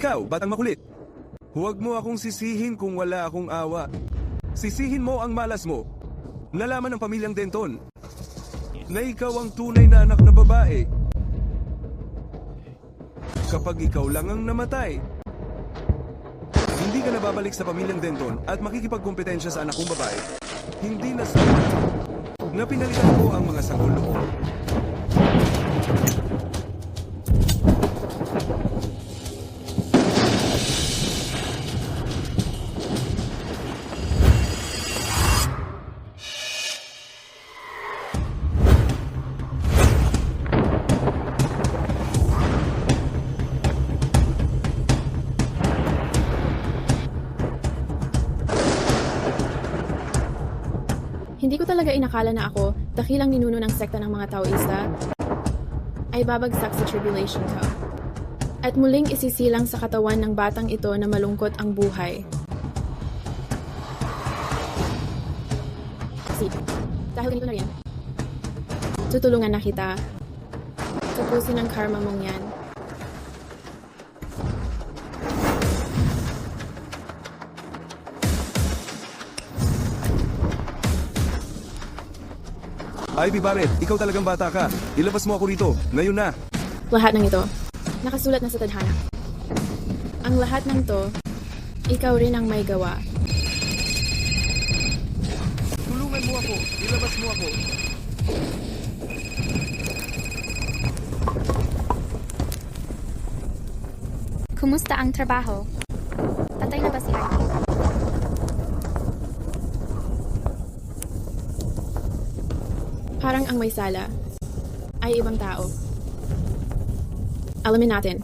ikaw, batang makulit. Huwag mo akong sisihin kung wala akong awa. Sisihin mo ang malas mo. Nalaman ng pamilyang Denton na ikaw ang tunay na anak na babae. Kapag ikaw lang ang namatay, hindi ka na babalik sa pamilyang Denton at makikipagkompetensya sa anak kong babae. Hindi na sa na pinalitan ko ang mga sanggol-loob. Hindi ko talaga inakala na ako, dakilang ninuno ng sekta ng mga Taoista, ay babagsak sa tribulation ko. At muling isisilang sa katawan ng batang ito na malungkot ang buhay. Dahil ganito na rin, tutulungan na kita. Tapusin ang karma mong yan. Ivy Barrett, ikaw talagang bata ka. Ilabas mo ako rito. Ngayon na. Lahat ng ito, nakasulat na sa tadhana. Ang lahat ng to, ikaw rin ang may gawa. Tulungan mo ako. Ilabas mo ako. Kumusta ang trabaho? Patay na ba si Ivy? Parang ang may sala ay ibang tao. Alamin natin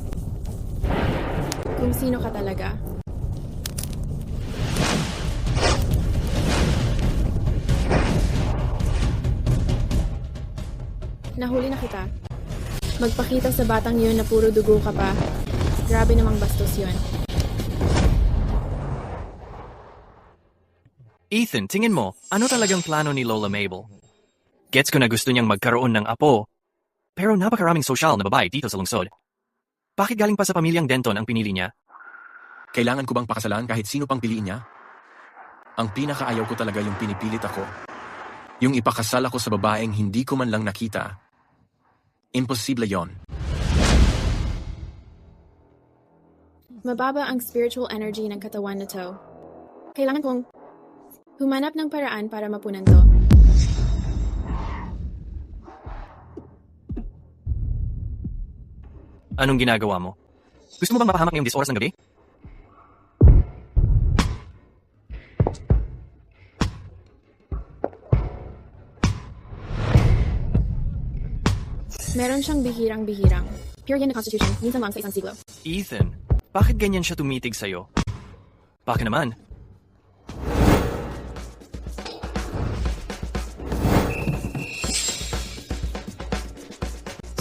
kung sino ka talaga. Nahuli na kita. Magpakita sa batang yun na puro dugo ka pa. Grabe namang bastos yun. Ethan, tingin mo, ano talagang plano ni Lola Mabel? Gets ko na gusto niyang magkaroon ng apo, pero napakaraming sosyal na babae dito sa lungsod. Bakit galing pa sa pamilyang Denton ang pinili niya? Kailangan ko bang pakasalan kahit sino pang piliin niya? Ang pinakaayaw ko talaga yung pinipilit ako. Yung ipakasal ako sa babaeng hindi ko man lang nakita. Imposible yon. Mababa ang spiritual energy ng katawan na to. Kailangan kong humanap ng paraan para mapunan to. Anong ginagawa mo? Gusto mo bang mapahamak ngayong 10 oras ng gabi? Meron siyang bihirang-bihirang. Pure yan na constitution, minsan lang sa isang siglo. Ethan, bakit ganyan siya tumitig sa'yo? Baka naman.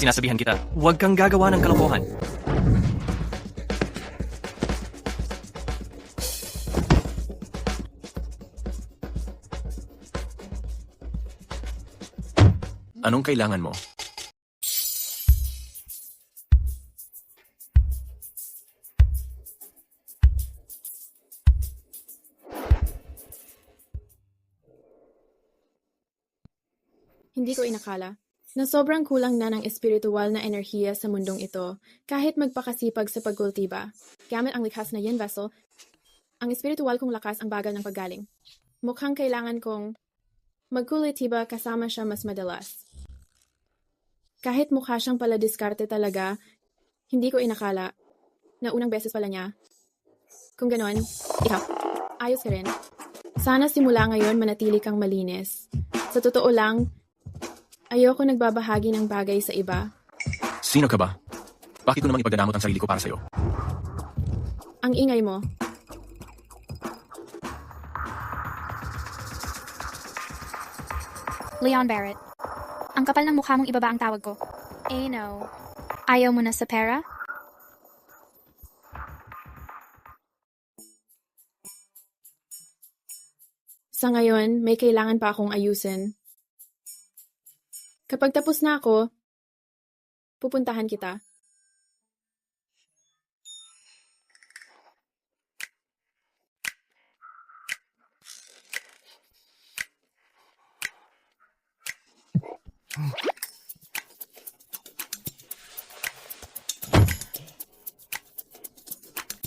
Sinasabihan kita, huwag kang gagawa ng kalokohan. Anong kailangan mo? Hindi ko inakala na sobrang kulang na ng espiritual na enerhiya sa mundong ito kahit magpakasipag sa pagkultiba. Gamit ang likas na yin vessel, ang espiritual kong lakas ang bagal ng paggaling. Mukhang kailangan kong magkultiba kasama siya mas madalas. Kahit mukha siyang pala diskarte talaga, hindi ko inakala na unang beses pala niya. Kung ganon, ikaw, ayos ka rin. Sana simula ngayon manatili kang malinis. Sa totoo lang, ayoko nagbabahagi ng bagay sa iba. Sino ka ba? Bakit ko namang ipagdadamot ang sarili ko para sa'yo? Ang ingay mo. Leon Barrett. Ang kapal ng mukha mong ibaba ang tawag ko. No. Ayaw mo na sa pera? Sa ngayon, may kailangan pa akong ayusin. Kapag tapos na ako, pupuntahan kita.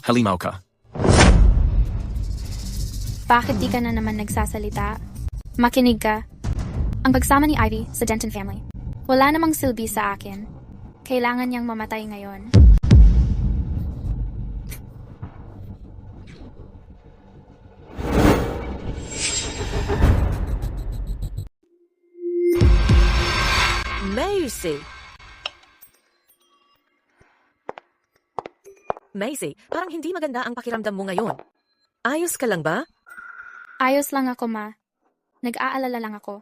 Halimaw ka. Bakit di ka na naman nagsasalita? Makinig ka. Ang pagsama ni Ivy sa Denton family. Wala namang silbi sa akin. Kailangan niyang mamatay ngayon. Maisie! Maisie, parang hindi maganda ang pakiramdam mo ngayon. Ayos ka lang ba? Ayos lang ako, ma. Nag-aalala lang ako.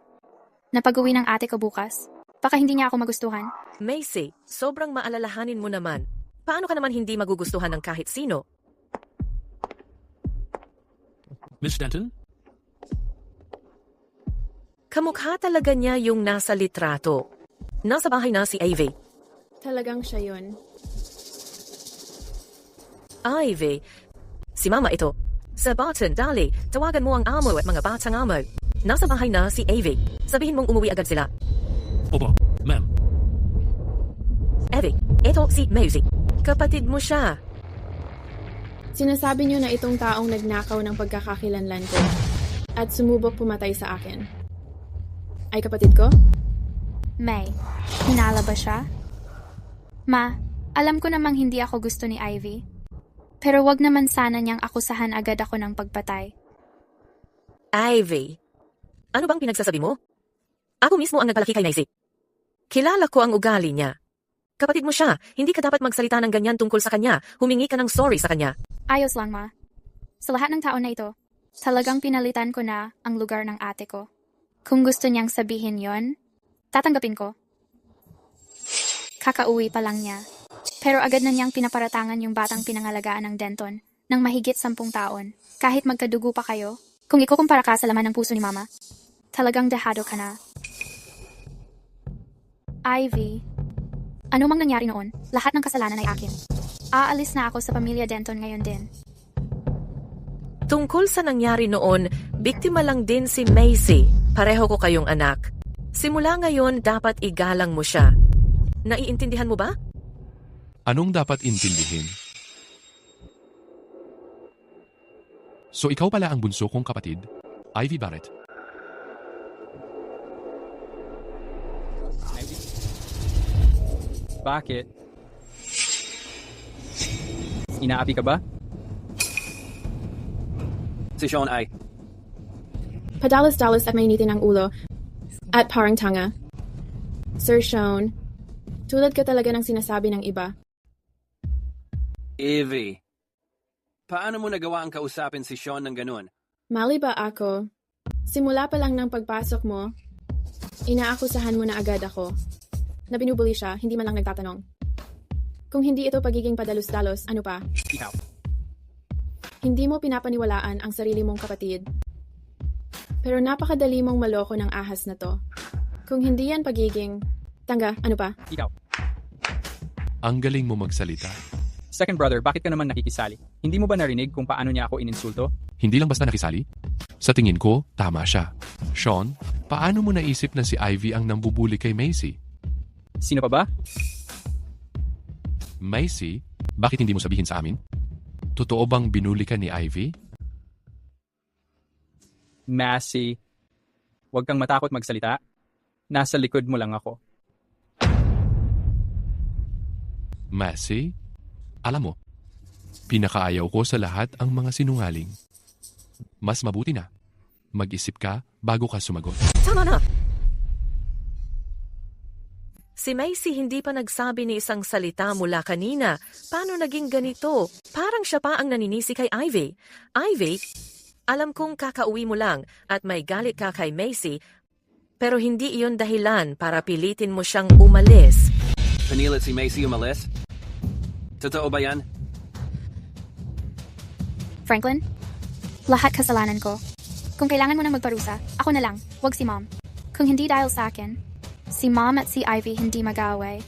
Napag-uwi ng ate ko bukas. Baka hindi niya ako magustuhan. Maisie, sobrang maalalahanin mo naman. Paano ka naman hindi magugustuhan ng kahit sino? Miss Denton? Kamukha talaga niya yung nasa litrato. Nasa bahay na si Ivy. Talagang siya yun. Ivy, si Mama ito. Sa Barton, dali, tawagan mo ang amo at mga batang amo. Nasa bahay na si Ivy. Sabihin mong umuwi agad sila. Opo, ma'am. Ivy, ito si Maisie. Kapatid mo siya. Sinasabi niyo na itong taong nagnakaw ng pagkakakilanlan ko at sumubok pumatay sa akin ay kapatid ko? May, hinala ba siya? Ma, alam ko namang hindi ako gusto ni Ivy. Pero wag naman sana niyang akusahan agad ako ng pagpatay. Ivy, ano bang pinagsasabi mo? Ako mismo ang nagpalaki kay Maisie. Kilala ko ang ugali niya. Kapatid mo siya, hindi ka dapat magsalita ng ganyan tungkol sa kanya. Humingi ka ng sorry sa kanya. Ayos lang, ma. Sa lahat ng taon na ito, talagang pinalitan ko na ang lugar ng ate ko. Kung gusto niyang sabihin yon, tatanggapin ko. Kakauwi pa lang niya. Pero agad na niyang pinaparatangan yung batang pinangalagaan ng Denton ng mahigit 10 taon. Kahit magkadugo pa kayo, kung ikukumpara ka sa laman ng puso ni Mama, talagang dehado ka na. Ivy, ano mang nangyari noon, lahat ng kasalanan ay akin. Aalis na ako sa pamilya Denton ngayon din. Tungkol sa nangyari noon, biktima lang din si Maisie. Pareho ko kayong anak. Simula ngayon, dapat igalang mo siya. Naiintindihan mo ba? Anong dapat intindihin? So ikaw pala ang bunso kong kapatid, Ivy Barrett. Bakit? Inaapi ka ba? Si Sean ay, Padalos-dalos at mainitin ang ulo at parang tanga. Sir Sean, tulad ka talaga ng sinasabi ng iba. Ivy, paano mo nagawa ang kausapin si Sean ng ganun? Mali ba ako? Simula pa lang ng pagpasok mo, inaakusahan mo na agad ako. Na binubuli siya, hindi man lang nagtatanong. Kung hindi ito pagiging padalos-dalos, ano pa? Ikaw. Hindi mo pinapaniwalaan ang sarili mong kapatid. Pero napakadali mong maloko ng ahas na to. Kung hindi yan pagiging... Tanga, ano pa? Ikaw. Ang galing mo magsalita. Second brother, bakit ka naman nakikisali? Hindi mo ba narinig kung paano niya ako ininsulto? Hindi lang basta nakisali? Sa tingin ko, tama siya. Sean, paano mo naisip na si Ivy ang nambubuli kay Maisie? Sino pa ba? Maisie, bakit hindi mo sabihin sa amin? Totoo bang binuli ka ni Ivy? Massey. Huwag kang matakot magsalita. Nasa likod mo lang ako. Massey, alam mo, pinakaayaw ko sa lahat ang mga sinungaling. Mas mabuti na. Mag-isip ka bago ka sumagot. Tama na! Si Maisie hindi pa nagsabi ni isang salita mula kanina. Paano naging ganito? Parang siya pa ang naninisi kay Ivy. Ivy, alam kong kakauwi mo lang at may galit ka kay Maisie, pero hindi iyon dahilan para pilitin mo siyang umalis. Pinilit si Maisie umalis? Totoo ba yan? Franklin, lahat kasalanan ko. Kung kailangan mo nang magparusa, ako na lang, wag si Mom. Kung hindi dahil sa akin, si Mom at si Ivy hindi mag-aaway.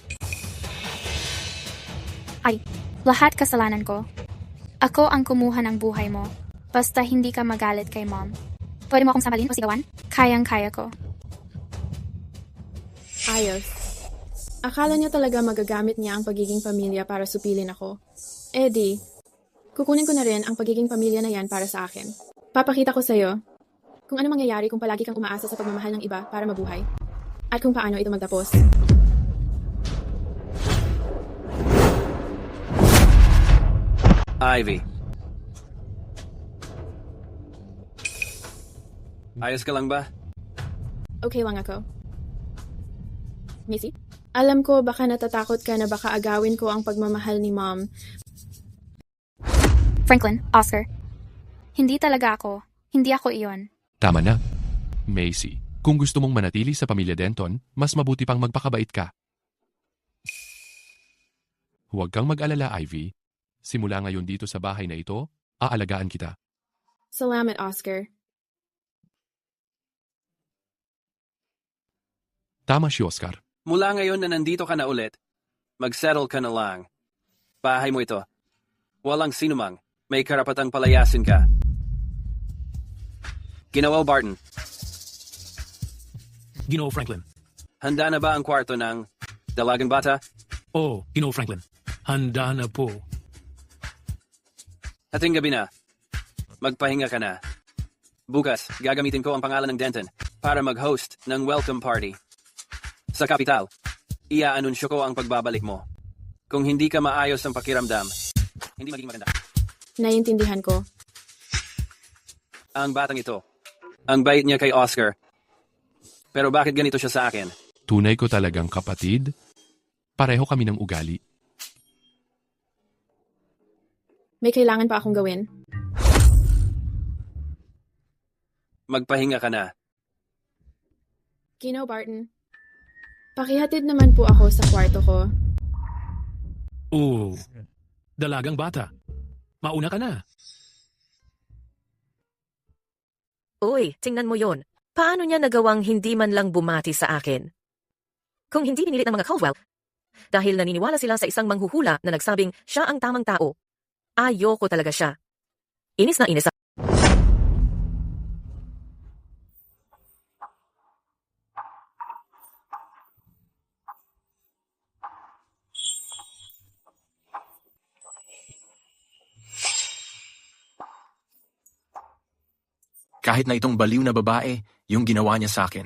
Ay, lahat kasalanan ko. Ako ang kumuha ng buhay mo. Basta hindi ka magalit kay Mom. Pwede mo akong samalin o sigawan? Kayang-kaya ko. Ayos. Akala niya talaga magagamit niya ang pagiging pamilya para supilin ako. Eddie, kukunin ko na rin ang pagiging pamilya na yan para sa akin. Papakita ko sa'yo kung ano mangyayari kung palagi kang umaasa sa pagmamahal ng iba para mabuhay. At kung paano ito magtapos. Ivy. Ayos ka lang ba? Okay lang ako. Missy? Alam ko baka natatakot ka na baka agawin ko ang pagmamahal ni Mom. Franklin, Oscar. Hindi talaga ako. Hindi ako iyon. Tama na. Macy, kung gusto mong manatili sa pamilya Denton, mas mabuti pang magpakabait ka. Huwag kang mag-alala, Ivy. Simula ngayon dito sa bahay na ito, aalagaan kita. Salamat, Oscar. Tama si Oscar. Mula ngayon na nandito ka na ulit, mag-settle ka na lang. Bahay mo ito. Walang sinumang may karapatang palayasin ka. Ginawa, Barton. Gino Franklin. Handa na ba ang kwarto ng dalagang bata? Oh, Gino Franklin. Handa na po. Hating gabi na. Magpahinga ka na. Bukas, gagamitin ko ang pangalan ng Denton para mag-host ng welcome party. Sa kapital, ia-anunsyo ko ang pagbabalik mo. Kung hindi ka maayos ang pakiramdam, hindi magiging maganda. Naiintindihan ko. Ang batang ito, ang bait niya kay Oscar. Pero bakit ganito siya sa akin? Tunay ko talagang kapatid. Pareho kami ng ugali. May kailangan pa akong gawin. Magpahinga ka na. Gino, Barton. Pakihatid naman po ako sa kwarto ko. Oh, dalagang bata. Mauna ka na. Uy, tingnan mo yon. Paano niya nagawang hindi man lang bumati sa akin? Kung hindi pinilit ng mga Caldwell, dahil naniniwala sila sa isang manghuhula na nagsabing siya ang tamang tao, ayoko talaga siya. Inis na inis ako. Kahit na itong baliw na babae, yung ginawa niya sa akin,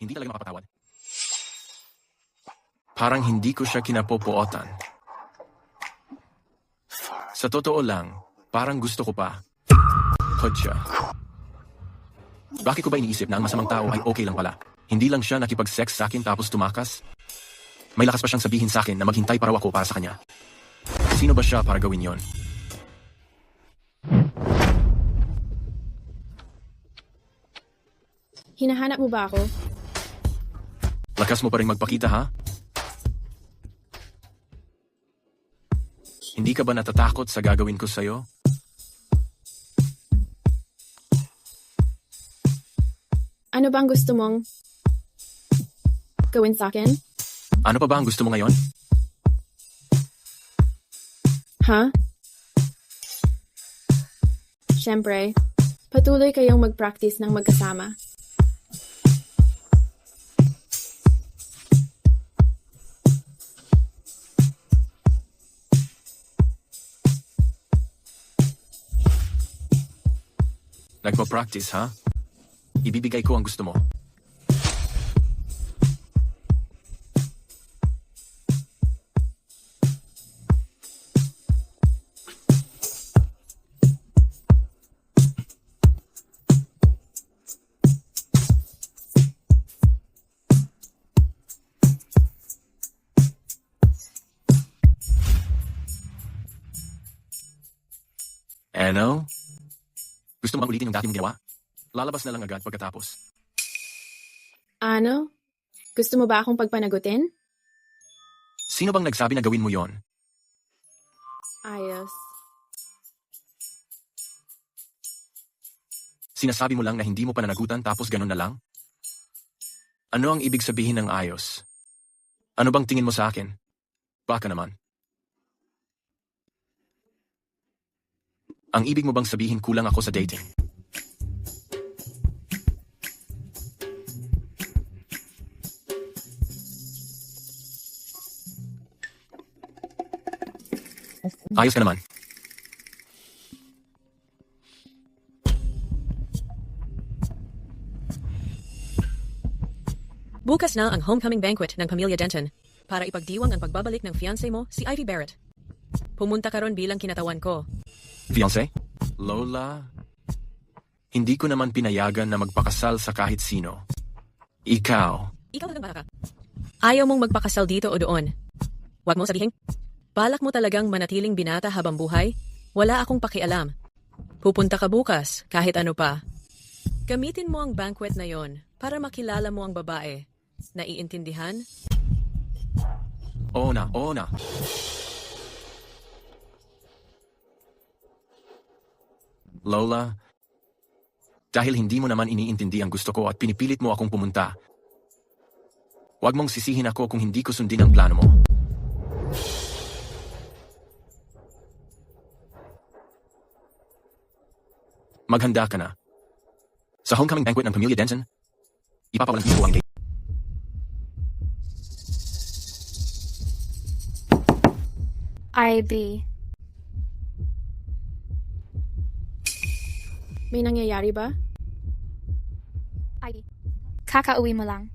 hindi talaga makapatawad. Parang hindi ko siya kinapopuotan. Sa totoo lang, parang gusto ko pa. Hod siya. Bakit ko ba iniisip na ang masamang tao ay okay lang pala? Hindi lang siya nakipag-sex sa akin tapos tumakas? May lakas pa siyang sabihin sa akin na maghintay pa raw ako para sa kanya. Sino ba siya para gawin yon? Hinahanap mo ba ako? Lakas mo pa rin magpakita, ha? Hindi ka ba natatakot sa gagawin ko sa'yo? Ano bang gusto mong gawin sa akin? Ano pa ba ang gusto mo ngayon? Ha? Siyempre, patuloy kayong mag-practice ng magkasama. Nagpa-practice, ha? Ibibigay ko ang gusto mo. Ano? Gusto mo bang ulitin yung dati mong ginawa? Lalabas na lang agad pagkatapos. Ano? Gusto mo ba akong pagpanagutin? Sino bang nagsabi na gawin mo yon? Ayos. Sinasabi mo lang na hindi mo pa nanagutan tapos ganun na lang? Ano ang ibig sabihin ng ayos? Ano bang tingin mo sa akin? Baka naman. Ang ibig mo bang sabihin kulang ako sa dating? Ayos ka naman. Bukas na ang homecoming banquet ng Pamilya Denton para ipagdiwang ang pagbabalik ng fiancé mo, si Ivy Barrett. Pumunta ka ron bilang kinatawan ko. Fiancé? Lola, hindi ko naman pinayagan na magpakasal sa kahit sino. Ikaw, Ikaw talagang baka ka. Ayaw mong magpakasal dito o doon. Huwag mo sabihin, balak mo talagang manatiling binata habang buhay? Wala akong pakialam. Pupunta ka bukas, kahit ano pa. Gamitin mo ang banquet na yon para makilala mo ang babae. Naiintindihan? oo na, oo na. Lola, dahil hindi mo naman iniintindi ang gusto ko at pinipilit mo akong pumunta, huwag mong sisihin ako kung hindi ko sundin ang plano mo. Maghanda ka na. Sa homecoming banquet ng Pamilya Denton, ipapawalan ko ang Ivy. May nangyayari ba? Ivy. Kakauwi mo lang.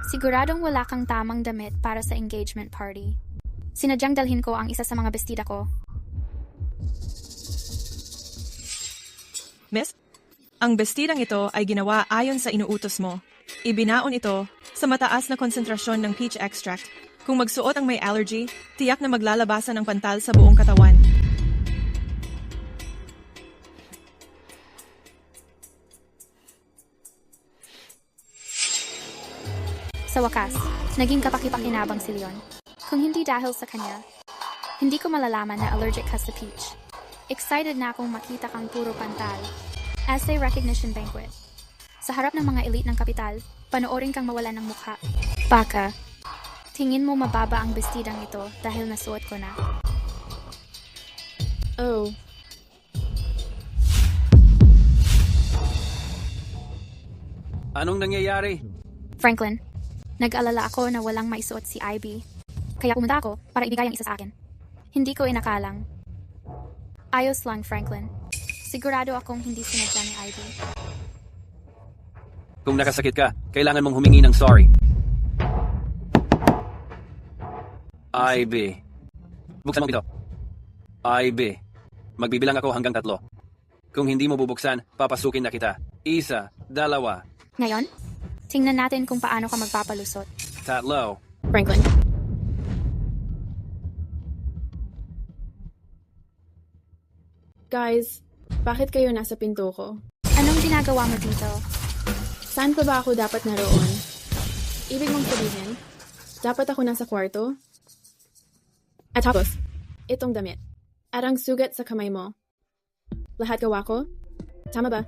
Siguradong wala kang tamang damit para sa engagement party. Sinadyang dalhin ko ang isa sa mga bestida ko. Miss, ang bestidang ito ay ginawa ayon sa inuutos mo. Ibinaon ito sa mataas na konsentrasyon ng peach extract. Kung magsuot ang may allergy, tiyak na maglalabasan ng pantal sa buong katawan. Sa wakas, naging kapakipakinabang si Leon. Kung hindi dahil sa kanya, hindi ko malalaman na allergic ka sa peach. Excited na akong makita kang puro pantal. Essay Recognition Banquet. Sa harap ng mga elite ng kapital, panoorin kang mawalan ng mukha. Baka, tingin mo mababa ang bestidang ito dahil nasuot ko na. Oh, Anong nangyayari? Franklin, nag-alala ako na walang maisuot si Ivy. Kaya pumunta ako para ibigay ang isa sa akin. Hindi ko inakalang. Ayos lang, Franklin. Sigurado akong hindi sinadya ni Ivy. Kung nakasakit ka, kailangan mong humingi ng sorry. Ivy. Buksan mo ito. Ivy. Magbibilang ako hanggang 3. Kung hindi mo bubuksan, papasukin na kita. 1, 2, Ngayon, tingnan natin kung paano ka magpapalusot. 3. Franklin. Guys, bakit kayo nasa pinto ko? Anong ginagawa mo dito? Saan pa ba ako dapat naroon? Ibig mong sabihin, dapat ako nasa kwarto? At tapos, itong damit. At ang sugat sa kamay mo. Lahat gawa ko? Tama ba?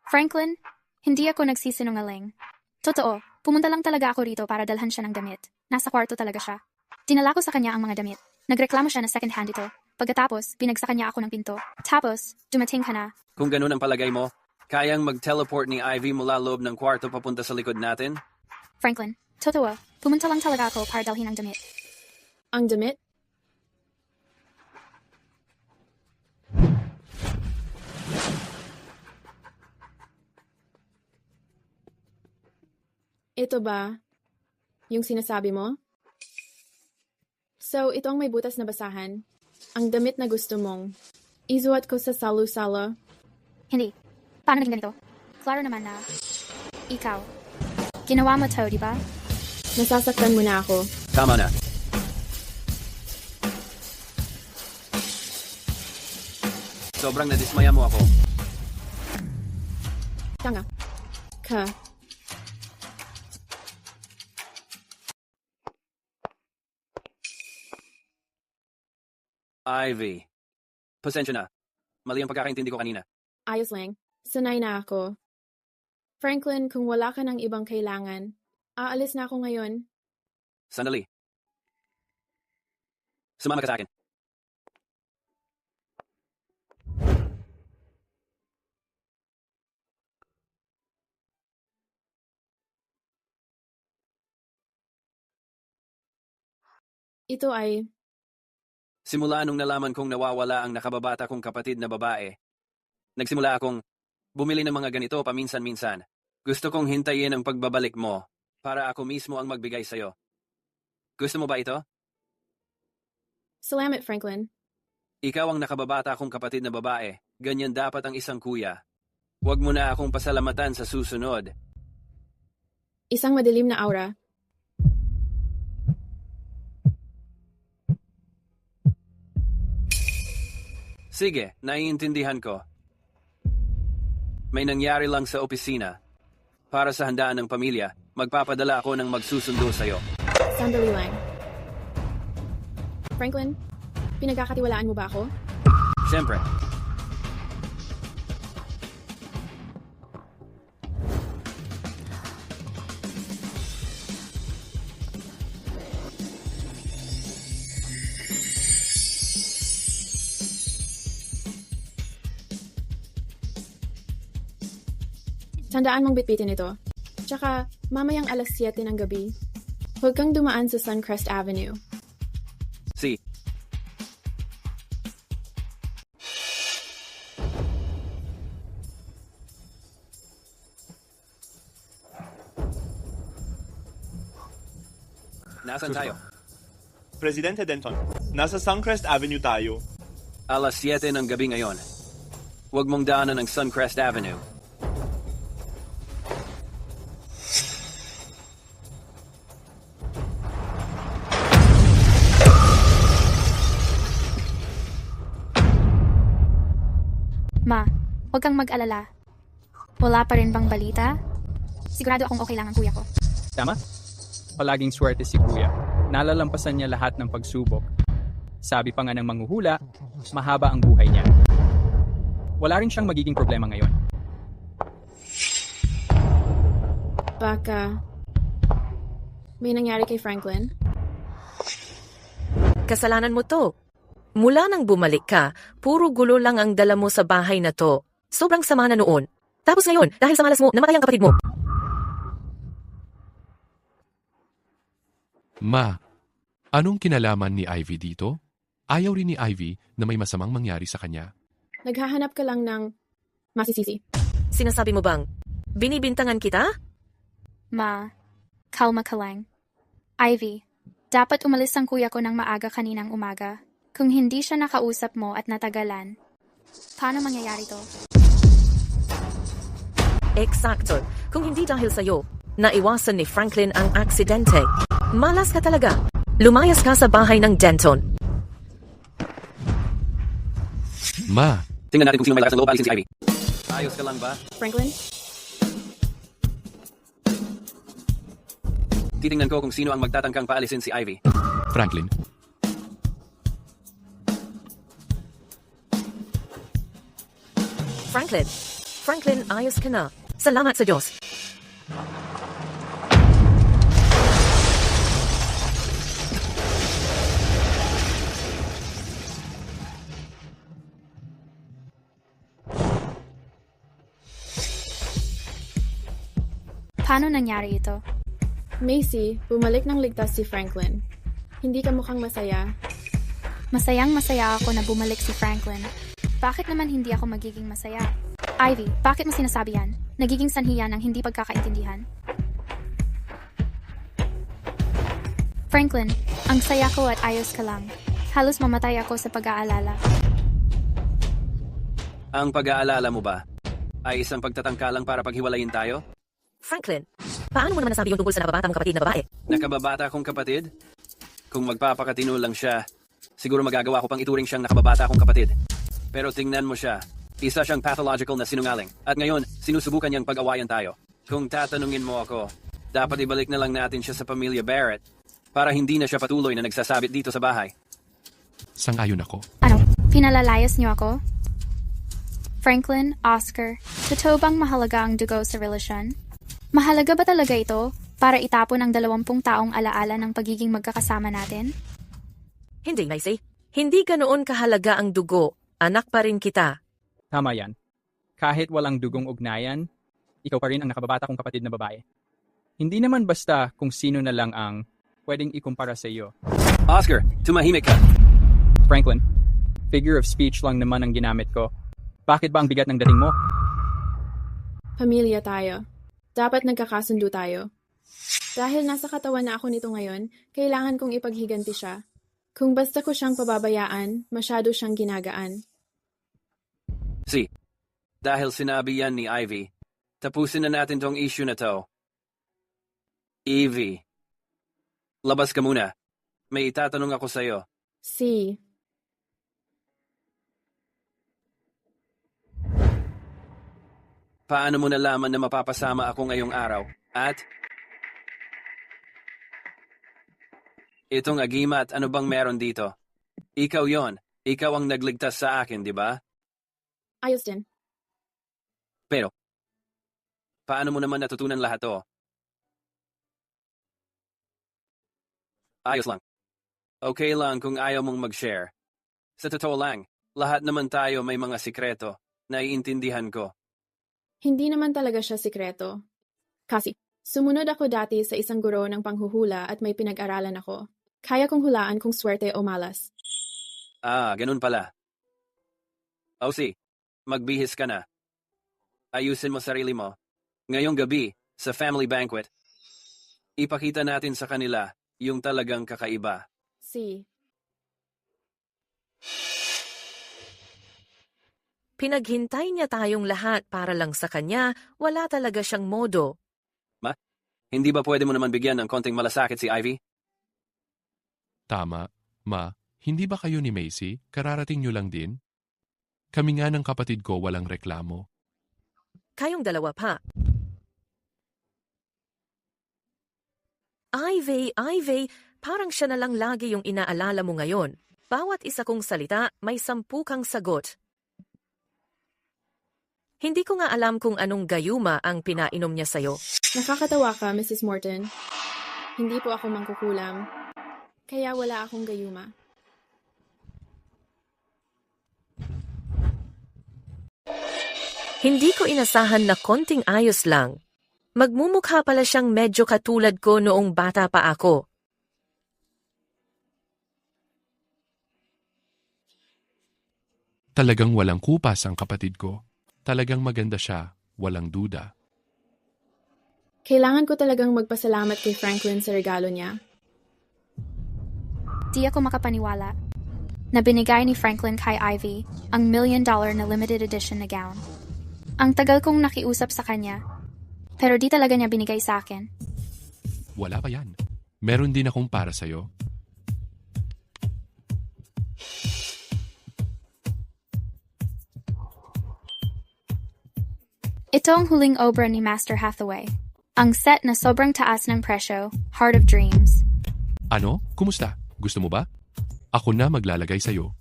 Franklin, hindi ako nagsisinungaling. Totoo, pumunta lang talaga ako rito para dalhan siya ng damit. Nasa kwarto talaga siya. Dinala ko sa kanya ang mga damit. Nagreklamo siya na second hand ito. Pagkatapos, binagsakan niya ako ng pinto. Tapos, dumating ka na. Kung ganun ang palagay mo, kayang mag-teleport ni Ivy mula loob ng kwarto papunta sa likod natin? Franklin, totoo, pumunta lang talaga ako para dalhin ang damit. Ang damit? Ito ba yung sinasabi mo? So, ito ang may butas na basahan. Ang damit na gusto mong. Isuot ko sa salu-sala. Hindi. Paano naging ganito? Klaro naman na, ikaw. Ginawa mo to, di ba? Nasasaktan mo na ako. Tama na. Sobrang nadismaya mo ako. Tanga. Ka. Ivy. Pasensya na. Mali ang pagkakaintindi ko kanina. Ayos lang. Sanay na ako. Franklin, kung wala ka ng ibang kailangan, aalis na ako ngayon. Sandali. Sumama ka sa akin. Ito ay Simula nung nalaman kong nawawala ang nakababata kong kapatid na babae, nagsimula akong bumili ng mga ganito paminsan-minsan. Gusto kong hintayin ang pagbabalik mo para ako mismo ang magbigay sa'yo. Gusto mo ba ito? Salamat, Franklin. Ikaw ang nakababata kong kapatid na babae. Ganyan dapat ang isang kuya. Huwag mo na akong pasalamatan sa susunod. Isang madilim na aura. Sige, naiintindihan ko. May nangyari lang sa opisina. Para sa handaan ng pamilya, magpapadala ako ng magsusundo sa'yo. Sandali lang. Franklin, pinagkakatiwalaan mo ba ako? Siyempre. Tandaan mong bitbitin ito. Tsaka, mamayang alas 7 ng gabi, huwag kang dumaan sa Suncrest Avenue. Si. Nasaan tayo? Presidente Denton, nasa Suncrest Avenue tayo. Alas 7 ng gabi ngayon. Huwag mong daanan ng Suncrest Avenue. Ma, huwag kang mag-alala. Wala pa rin bang balita? Sigurado akong okay lang ang kuya ko. Tama? Palaging swerte si kuya. Nalalampasan niya lahat ng pagsubok. Sabi pa nga ng manghuhula, mahaba ang buhay niya. Wala rin siyang magiging problema ngayon. Baka, may nangyari kay Franklin? Kasalanan mo to. Mula nang bumalik ka, puro gulo lang ang dala mo sa bahay na to. Sobrang sama na noon. Tapos ngayon, dahil sa malas mo, namatay ang kapatid mo. Ma, anong kinalaman ni Ivy dito? Ayaw rin ni Ivy na may masamang mangyari sa kanya. Naghahanap ka lang ng masisisi. Sinasabi mo bang, binibintangan kita? Ma, kalma ka lang. Ivy, dapat umalis ang kuya ko ng maaga kaninang umaga. Kung hindi siya nakausap mo at natagalan, paano mangyayari to? Eksakto. Kung hindi dahil sa'yo, naiwasan ni Franklin ang aksidente. Malas ka talaga. Lumayas ka sa bahay ng Denton. Ma, Tingnan natin kung sino may lakas ng loob alisin si Ivy. Ayos ka lang ba? Franklin? Titingnan ko kung sino ang magtatangkang paalisin si Ivy. Franklin, Franklin, ayos ka na. Salamat sa Diyos. Paano nangyari ito? Macy, bumalik ng ligtas si Franklin. Hindi ka mukhang masaya. Masayang-masaya ako na bumalik si Franklin. Bakit naman hindi ako magiging masaya? Ivy, bakit mo sinasabi yan? Nagiging sanhiya ng hindi pagkakaintindihan? Franklin, ang saya ko at ayos ka lang. Halos mamatay ako sa pag-aalala. Ang pag-aalala mo ba ay isang pagtatangka lang para paghiwalayin tayo? Franklin, paano mo naman nasabi yung tungkol sa nakababata mong kapatid na babae? Nakababata kong kapatid? Kung magpapakatino lang siya, siguro magagawa ko pang ituring siyang nakababata kong kapatid. Pero tingnan mo siya. Isa siyang pathological na sinungaling. At ngayon, sinusubukan niyang pag-awayan tayo. Kung tatanungin mo ako, dapat ibalik na lang natin siya sa pamilya Barrett para hindi na siya patuloy na nagsasabit dito sa bahay. sang-ayon ako. Ano? Pinalalayas niyo ako? Franklin, Oscar, totoo bang mahalaga ang dugo sa relasyon? Mahalaga ba talaga ito para itapon ang 20 taong alaala ng pagiging magkakasama natin? Hindi, Macy. Hindi ganoon kahalaga ang dugo. Anak pa rin kita. Tama yan. Kahit walang dugong ugnayan, ikaw pa rin ang nakababata kong kapatid na babae. Hindi naman basta kung sino na lang ang pwedeng ikumpara sa iyo. Oscar, tumahimik ka. Franklin, figure of speech lang naman ang ginamit ko. Bakit ba ang bigat ng dating mo? Pamilya tayo. Dapat nagkakasundo tayo. Dahil nasa katawan na ako nito ngayon, kailangan kong ipaghiganti siya. Kung basta ko siyang pababayaan, masyado siyang ginagaan. Dahil sinabi yan ni Ivy, tapusin na natin tong issue na to. Evie, labas ka muna. May itatanong ako sa'yo. Si. Paano mo nalaman na mapapasama ako ngayong araw? At itong agimat, ano bang meron dito? Ikaw yon. Ikaw ang nagligtas sa akin, di ba? Ayos din. Pero, paano mo naman natutunan lahat to? Ayos lang. Okay lang kung ayaw mong mag-share. Sa totoo lang, lahat naman tayo may mga sikreto. Naiintindihan ko. Hindi naman talaga siya sikreto. Kasi, sumunod ako dati sa isang guro ng panghuhula at may pinag-aralan ako. Kaya kong hulaan kung swerte o malas. Ganun pala. Osi, magbihis ka na. Ayusin mo sarili mo. Ngayong gabi, sa family banquet, ipakita natin sa kanila yung talagang kakaiba. Si. Pinaghintay niya tayong lahat para lang sa kanya, wala talaga siyang modo. Hindi ba pwede mo naman bigyan ng konting malasakit si Ivy? Tama, Ma. Hindi ba kayo ni Macy? Kararating nyo lang din? Kami nga ng kapatid ko walang reklamo. Kayong dalawa pa. Ivy, parang siya na lang lagi yung inaalala mo ngayon. Bawat isa kong salita, may 10 kang sagot. Hindi ko nga alam kung anong gayuma ang pinainom niya sa'yo. Nakakatawa ka, Mrs. Morton. Hindi po ako mangkukulam. Kaya wala akong gayuma. Hindi ko inasahan na konting ayos lang. Magmumukha pala siyang medyo katulad ko noong bata pa ako. Talagang walang kupas ang kapatid ko. Talagang maganda siya, walang duda. Kailangan ko talagang magpasalamat kay Franklin sa regalo niya. Di ako makapaniwala na binigay ni Franklin kay Ivy ang $1 million na limited edition na gown. Ang tagal kong nakiusap sa kanya, pero di talaga niya binigay sa akin. Wala pa yan. Meron din akong para sa'yo. Ito ang huling obra ni Master Hathaway. Ang set na sobrang taas ng presyo, Heart of Dreams. Ano? Kumusta? Gusto mo ba? Ako na maglalagay sa'yo.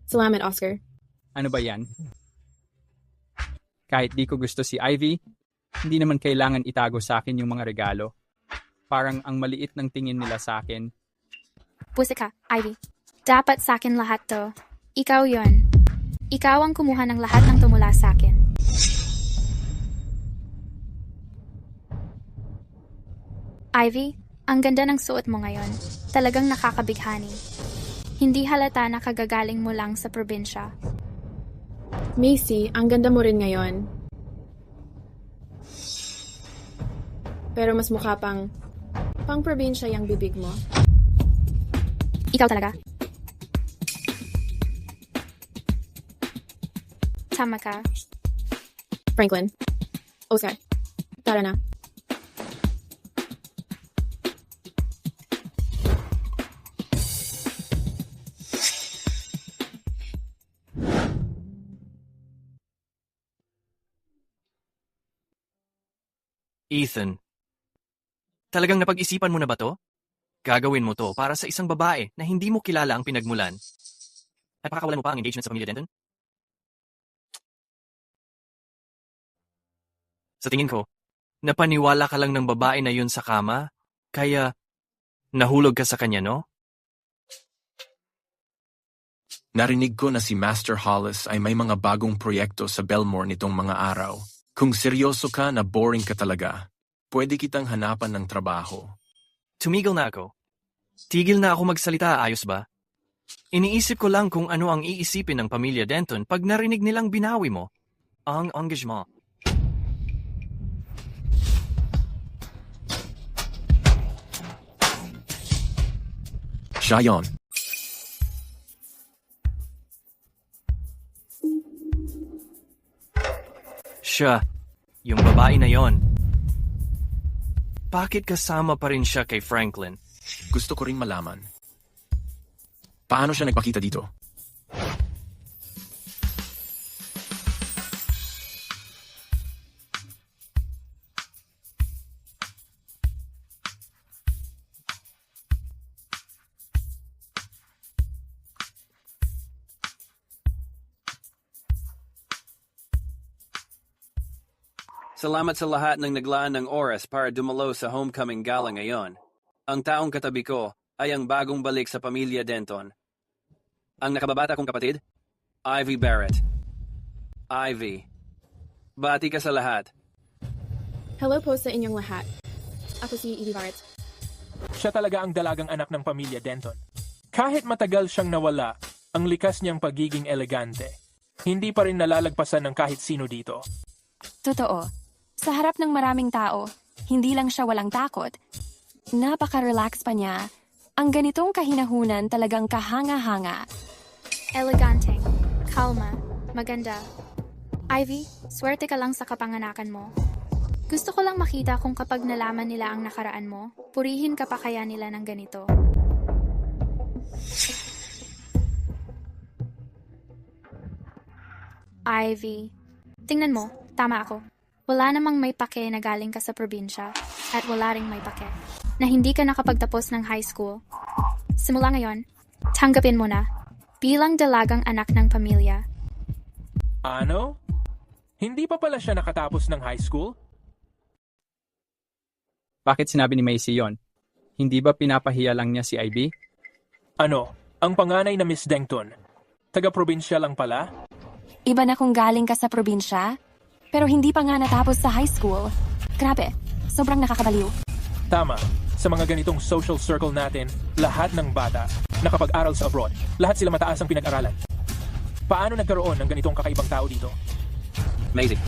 Salamat, Oscar. Ano ba yan? Kahit di ko gusto si Ivy, hindi naman kailangan itago sa akin yung mga regalo. Parang ang maliit ng tingin nila sa akin. Pusi ka, Ivy. Dapat sa akin lahat to. Ikaw yon. Ikaw ang kumuha ng lahat ng tumula sa akin. Ivy, ang ganda ng suot mo ngayon. Talagang nakakabighani. Hindi halata na kagagaling mo lang sa probinsya. Macy, ang ganda mo rin ngayon. Pero mas mukha pang probinsya yung bibig mo. Ikaw talaga. Tama ka. Franklin. Oscar. Tara na. Ethan, talagang napag-isipan mo na ba to? Gagawin mo to para sa isang babae na hindi mo kilala ang pinagmulan. At pakakawalan mo pa ang engagement sa pamilya Denton? Sa tingin ko, napaniwala ka lang ng babae na yun sa kama, kaya nahulog ka sa kanya, no? Narinig ko na si Master Hollis ay may mga bagong proyekto sa Belmore nitong mga araw. Kung seryoso ka na boring ka talaga, Pwede kitang hanapan ng trabaho. Tumigil na ako. Tigil na ako magsalita, ayos ba? Iniisip ko lang kung ano ang iisipin ng pamilya Denton pag narinig nilang binawi mo ang engagement. Siya yon. Siya, yung babae na yon. Bakit kasama pa rin siya kay Franklin? Gusto ko ring malaman. Paano siya nagpakita dito? Salamat sa lahat ng naglaan ng oras para dumalo sa homecoming gala ngayon. Ang taong katabi ko ay ang bagong balik sa pamilya Denton. Ang nakababata kong kapatid, Ivy Barrett. Ivy, bati ka sa lahat. Hello po sa inyong lahat. Ako si Ivy Barrett. Siya talaga ang dalagang anak ng pamilya Denton. Kahit matagal siyang nawala, ang likas niyang pagiging elegante. Hindi pa rin nalalagpasan ng kahit sino dito. Totoo. Sa harap ng maraming tao, hindi lang siya walang takot. Napaka-relax pa niya. Ang ganitong kahinahunan talagang kahanga-hanga. Elegante, kalma, maganda. Ivy, swerte ka lang sa kapanganakan mo. Gusto ko lang makita kung kapag nalaman nila ang nakaraan mo, purihin ka pa kaya nila ng ganito. Ivy, tingnan mo, tama ako. Wala namang may pake na galing ka sa probinsya at wala ring may pake na hindi ka nakapagtapos ng high school. Simula ngayon, tanggapin mo na bilang dalagang anak ng pamilya. Ano? Hindi pa pala siya nakatapos ng high school? Bakit sinabi ni Macy yon? Hindi ba pinapahiya lang niya si Ivy? Ano? Ang panganay na Miss Denton. Taga-probinsya lang pala? Iba na kung galing ka sa probinsya, pero hindi pa nga natapos sa high school. Grabe, sobrang nakakabaliw. Tama. Sa mga ganitong social circle natin, lahat ng bata nakapag-aral sa abroad. Lahat sila mataas ang pinag-aralan. Paano nagkaroon ng ganitong kakaibang tao dito? Amazing.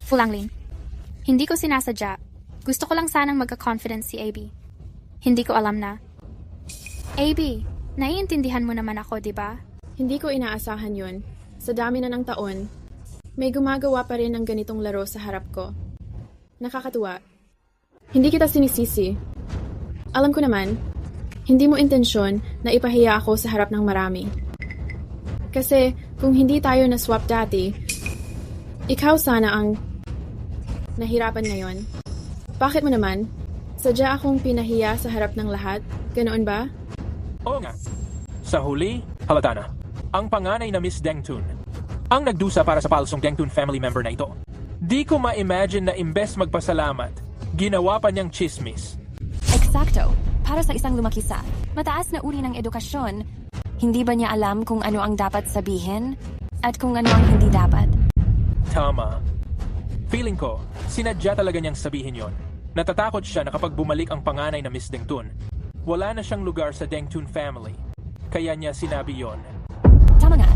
Fulanglin, hindi ko sinasadya. Gusto ko lang sanang magka-confidence si AB. Hindi ko alam na. AB, naiintindihan mo naman ako, di ba? Hindi ko inaasahan yun. Sa dami na ng taon, may gumagawa pa rin ng ganitong laro sa harap ko. Nakakatuwa. Hindi kita sinisisi. Alam ko naman, hindi mo intensyon na ipahiya ako sa harap ng marami. Kasi kung hindi tayo na-swap dati, ikaw sana ang nahirapan ngayon. Bakit mo naman? Sadya akong pinahiya sa harap ng lahat? Ganoon ba? Oo nga. Sa huli, halata na. Ang panganay na Miss Denton ang nagdusa para sa palsong Denton family member na ito. Di ko ma-imagine na imbes magpasalamat, ginawa pa niyang chismis. Eksakto. Para sa isang lumaki sa mataas na uri ng edukasyon, hindi ba niya alam kung ano ang dapat sabihin at kung ano ang hindi dapat? Tama. Feeling ko, sinadya talaga niyang sabihin yon. Natatakot siya na kapag bumalik ang panganay na Miss Denton, wala na siyang lugar sa Denton family. Kaya niya sinabi yon. Tama nga.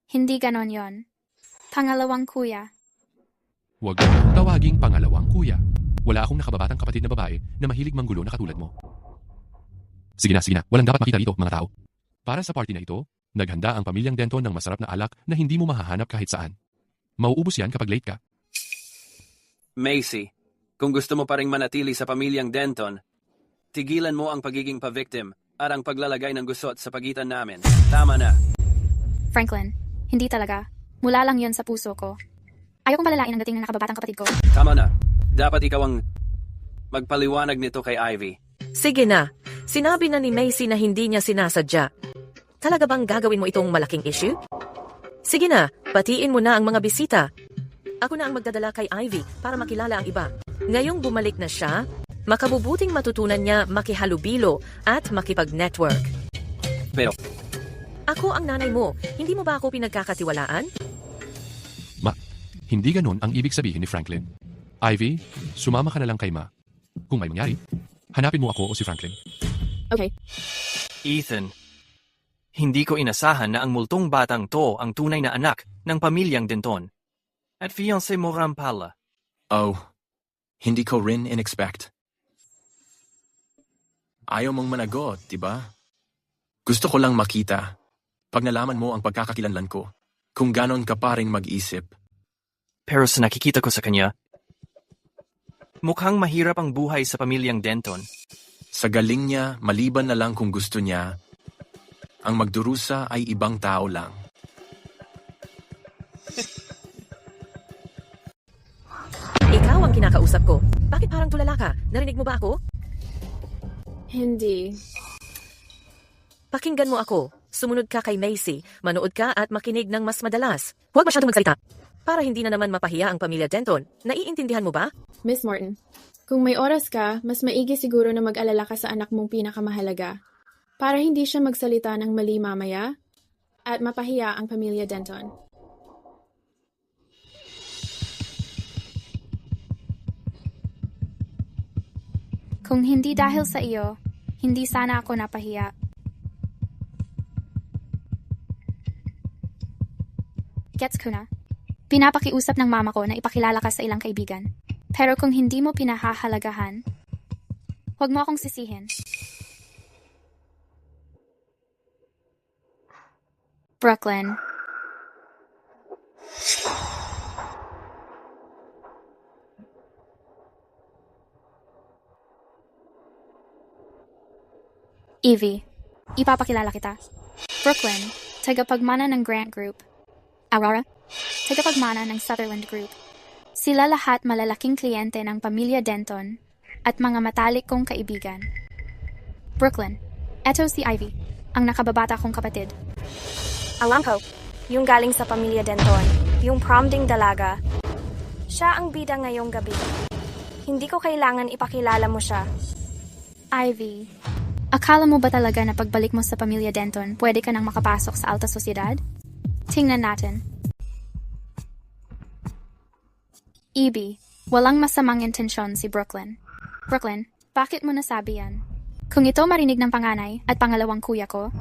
Hindi ganon yon. Pangalawang kuya. Huwag mo akong tawaging pangalawang kuya. Wala akong nakababatang kapatid na babae na mahilig manggulo na katulad mo. Sige na, sige na. Walang dapat makita dito, mga tao. Para sa party na ito, naghanda ang pamilyang Denton ng masarap na alak na hindi mo mahahanap kahit saan. Mauubos yan kapag late ka. Macy, kung gusto mo pa ring manatili sa pamilyang Denton, tigilan mo ang pagiging pa-victim at ang paglalagay ng gusot sa pagitan namin. Tama na. Franklin, hindi talaga. Mula lang yon sa puso ko. Ayokong palalain ang dating ng nakababatang kapatid ko. Tama na. Dapat ikaw ang magpaliwanag nito kay Ivy. Sige na. Sinabi na ni Macy na hindi niya sinasadya. Talaga bang gagawin mo itong malaking issue? Sige na, patiin mo na ang mga bisita. Ako na ang magdadala kay Ivy para makilala ang iba. Ngayong bumalik na siya, makabubuting matutunan niya makihalubilo at makipag-network. Pero, ako ang nanay mo. Hindi mo ba ako pinagkakatiwalaan? Hindi ganon ang ibig sabihin ni Franklin. Ivy, sumama ka na lang kay Ma. Kung may mangyari, hanapin mo ako o si Franklin. Okay. Ethan, hindi ko inasahan na ang multong batang to ang tunay na anak ng pamilyang Denton. At fiancé mo ram pala. Oh, hindi ko rin in-expect. Ayaw mong managot, diba? Gusto ko lang makita, pag nalaman mo ang pagkakakilanlan ko, kung ganon ka pa rin mag-isip. Pero sa nakikita ko sa kanya, mukhang mahirap ang buhay sa pamilyang Denton. Sa galing niya, maliban na lang kung gusto niya, ang magdurusa ay ibang tao lang. Ikaw ang kinakausap ko. Bakit parang tulala ka? Narinig mo ba ako? Hindi. Pakinggan mo ako. Sumunod ka kay Macy. Manood ka at makinig ng mas madalas. Huwag masyadong magsalita. Para hindi na naman mapahiya ang pamilya Denton. Naiintindihan mo ba? Miss Morton, kung may oras ka, mas maigi siguro na mag-alala ka sa anak mong pinakamahalaga. Para hindi siya magsalita ng mali mamaya at mapahiya ang pamilya Denton. Kung hindi dahil sa iyo, hindi sana ako napahiya. Gets ko na. Pinapakiusap ng mama ko na ipakilala ka sa ilang kaibigan. Pero kung hindi mo pinahahalagahan, huwag mo akong sisihin. Brooklyn. Evie, ipapakilala kita. Brooklyn, tagapagmana ng Grant Group. Aurora, tagapagmana ng Sutherland Group. Sila lahat malalaking kliyente ng pamilya Denton at mga matalik kong kaibigan. Brooklyn, eto si Ivy, ang nakababata kong kapatid. Alam ko, yung galing sa pamilya Denton, yung prom ding dalaga. Siya ang bida ngayong gabi. Hindi ko kailangan ipakilala mo siya. Ivy, akala mo ba talaga na pagbalik mo sa pamilya Denton, pwede ka nang makapasok sa alta sosyedad? Tingnan natin. Evie, walang masamang intensyon si Brooklyn. Brooklyn, bakit mo nasabi yan? Kung ito marinig ng panganay at pangalawang kuya ko,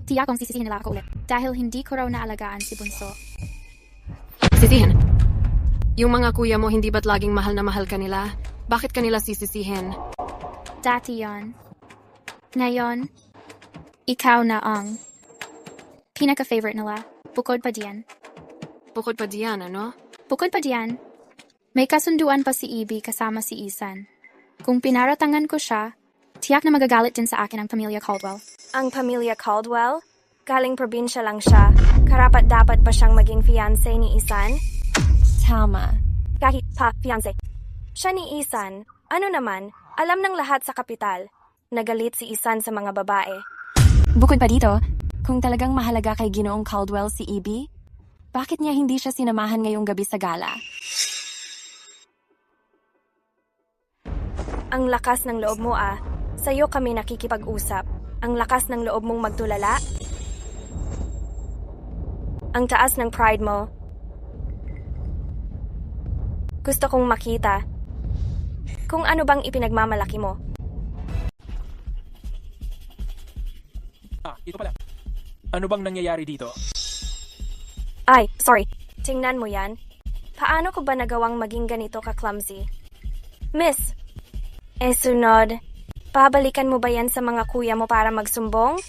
tiyak kong sisisihin nila ako ulit dahil hindi ko raw naalagaan si Bunso. Sisihin? Yung mga kuya mo hindi ba't laging mahal na mahal kanila? Bakit kanila sisisihin? Dati yon. Ngayon, ikaw na ang pinaka-favorite nila. Bukod pa diyan. Bukod pa diyan, ano? Bukod pa diyan, may kasunduan pa si Evie kasama si Ethan. Kung pinaratangan ko siya, tiyak na magagalit din sa akin ang pamilya Caldwell. Ang pamilya Caldwell? Galing probinsya lang siya. Karapat-dapat ba siyang maging fiancé ni Ethan? Tama. Kahit pa fiancé. Siya ni Ethan, ano naman, alam ng lahat sa kapital. Nagalit si Ethan sa mga babae. Bukod pa dito, kung talagang mahalaga kay Ginoong Caldwell si Evie, bakit niya hindi siya sinamahan ngayong gabi sa gala? Ang lakas ng loob mo ah. Sa'yo kami nakikipag-usap. Ang lakas ng loob mong magtulala. Ang taas ng pride mo. Gusto kong makita kung ano bang ipinagmamalaki mo. Ito pala. Ano bang nangyayari dito? Ay, sorry. Tingnan mo yan. Paano ko ba nagawang maging ganito ka-clumsy? Miss, sunod. Pabalikan mo ba yan sa mga kuya mo para magsumbong?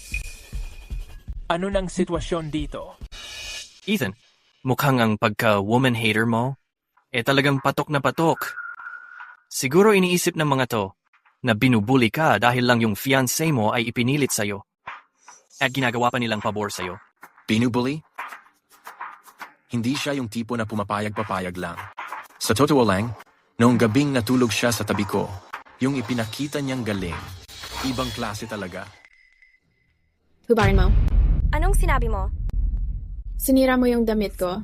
Ano nang sitwasyon dito? Ethan, mukhang ang pagka-woman hater mo, talagang patok na patok. Siguro iniisip ng mga to na binubuli ka dahil lang yung fiancé mo ay ipinilit sa'yo. At ginagawa pa nilang pabor sa'yo. Binubuli? Hindi siya yung tipo na pumapayag-papayag lang. Sa totoo lang, noong gabing natulog siya sa tabi ko, yung ipinakita niyang galing, ibang klase talaga. Hubarin mo. Anong sinabi mo? Sinira mo yung damit ko.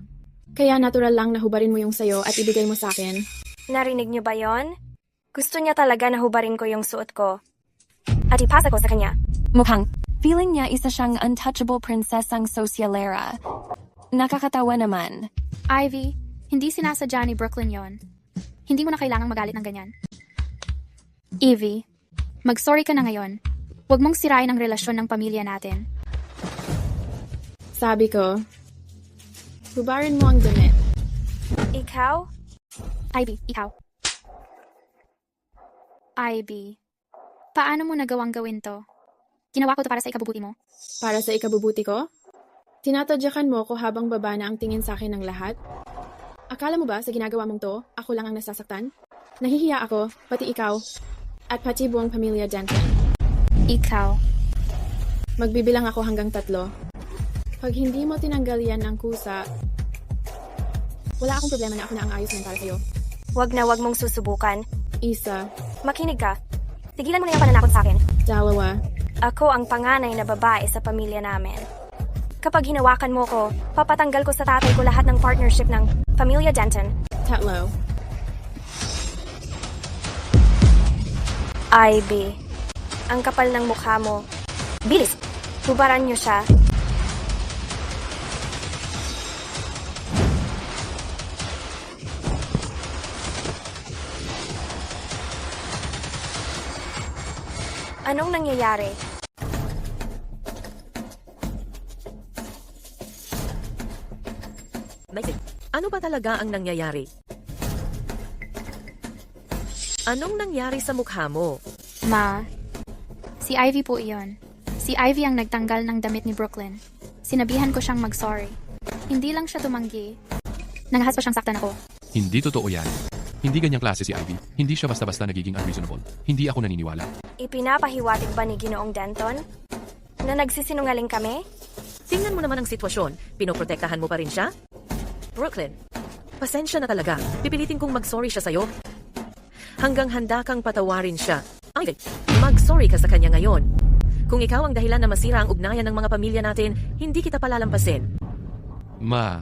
Kaya natural lang na hubarin mo yung sayo at ibigay mo sa akin. Narinig niyo ba yon? Gusto niya talaga na hubarin ko yung suot ko. At ipasa ko sa kanya. Mukhang, feeling niya isa siyang untouchable prinsesang sosialera. Nakakatawa naman. Ivy, hindi sinasadya ni Brooklyn yon. Hindi mo na kailangang magalit ng ganyan. Evie, mag-sorry ka na ngayon. Huwag mong sirain ang relasyon ng pamilya natin. Sabi ko, hubarin mo ang damit. Ikaw? Ivy, ikaw. Ivy, paano mo nagawang gawin to? Ginawa ko to para sa ikabubuti mo. Para sa ikabubuti ko? Tinatadyakan mo ko habang baba na ang tingin sa akin ng lahat? Akala mo ba sa ginagawa mong to, ako lang ang nasasaktan? Nahihiya ako, pati ikaw, at pati buong pamilya Denton. Ikaw. Magbibilang ako hanggang 3. Pag hindi mo tinanggal yan ng kusa, wala akong problema na ako na ang ayos ng para sa'yo. Wag mong susubukan. Isa. Makinig ka. Tigilan mo na yung pananakot sa akin. 2. Ako ang panganay na babae sa pamilya namin. Kapag hinawakan mo ko, papatanggal ko sa tatay ko lahat ng partnership ng pamilya Denton. 3. Ivy, ang kapal ng mukha mo. Bilis, hubaran niyo siya. Anong nangyayari? Ano ba talaga ang nangyayari? Anong nangyari sa mukha mo? Ma, si Ivy po iyon. Si Ivy ang nagtanggal ng damit ni Brooklyn. Sinabihan ko siyang mag-sorry. Hindi lang siya tumanggi. Nangahas pa siyang saktan ako. Hindi totoo yan. Hindi ganyang klase si Ivy. Hindi siya basta-basta nagiging unreasonable. Hindi ako naniniwala. Ipinapahiwatig ba ni Ginoong Denton na nagsisinungaling kami? Tingnan mo naman ang sitwasyon. Pinoprotektahan mo pa rin siya? Brooklyn, pasensya na talaga. Pipilitin kong mag-sorry siya sa'yo. Hanggang handa kang patawarin siya. Ivy, mag-sorry ka sa kanya ngayon. Kung ikaw ang dahilan na masira ang ugnayan ng mga pamilya natin, hindi kita palalampasin. Ma,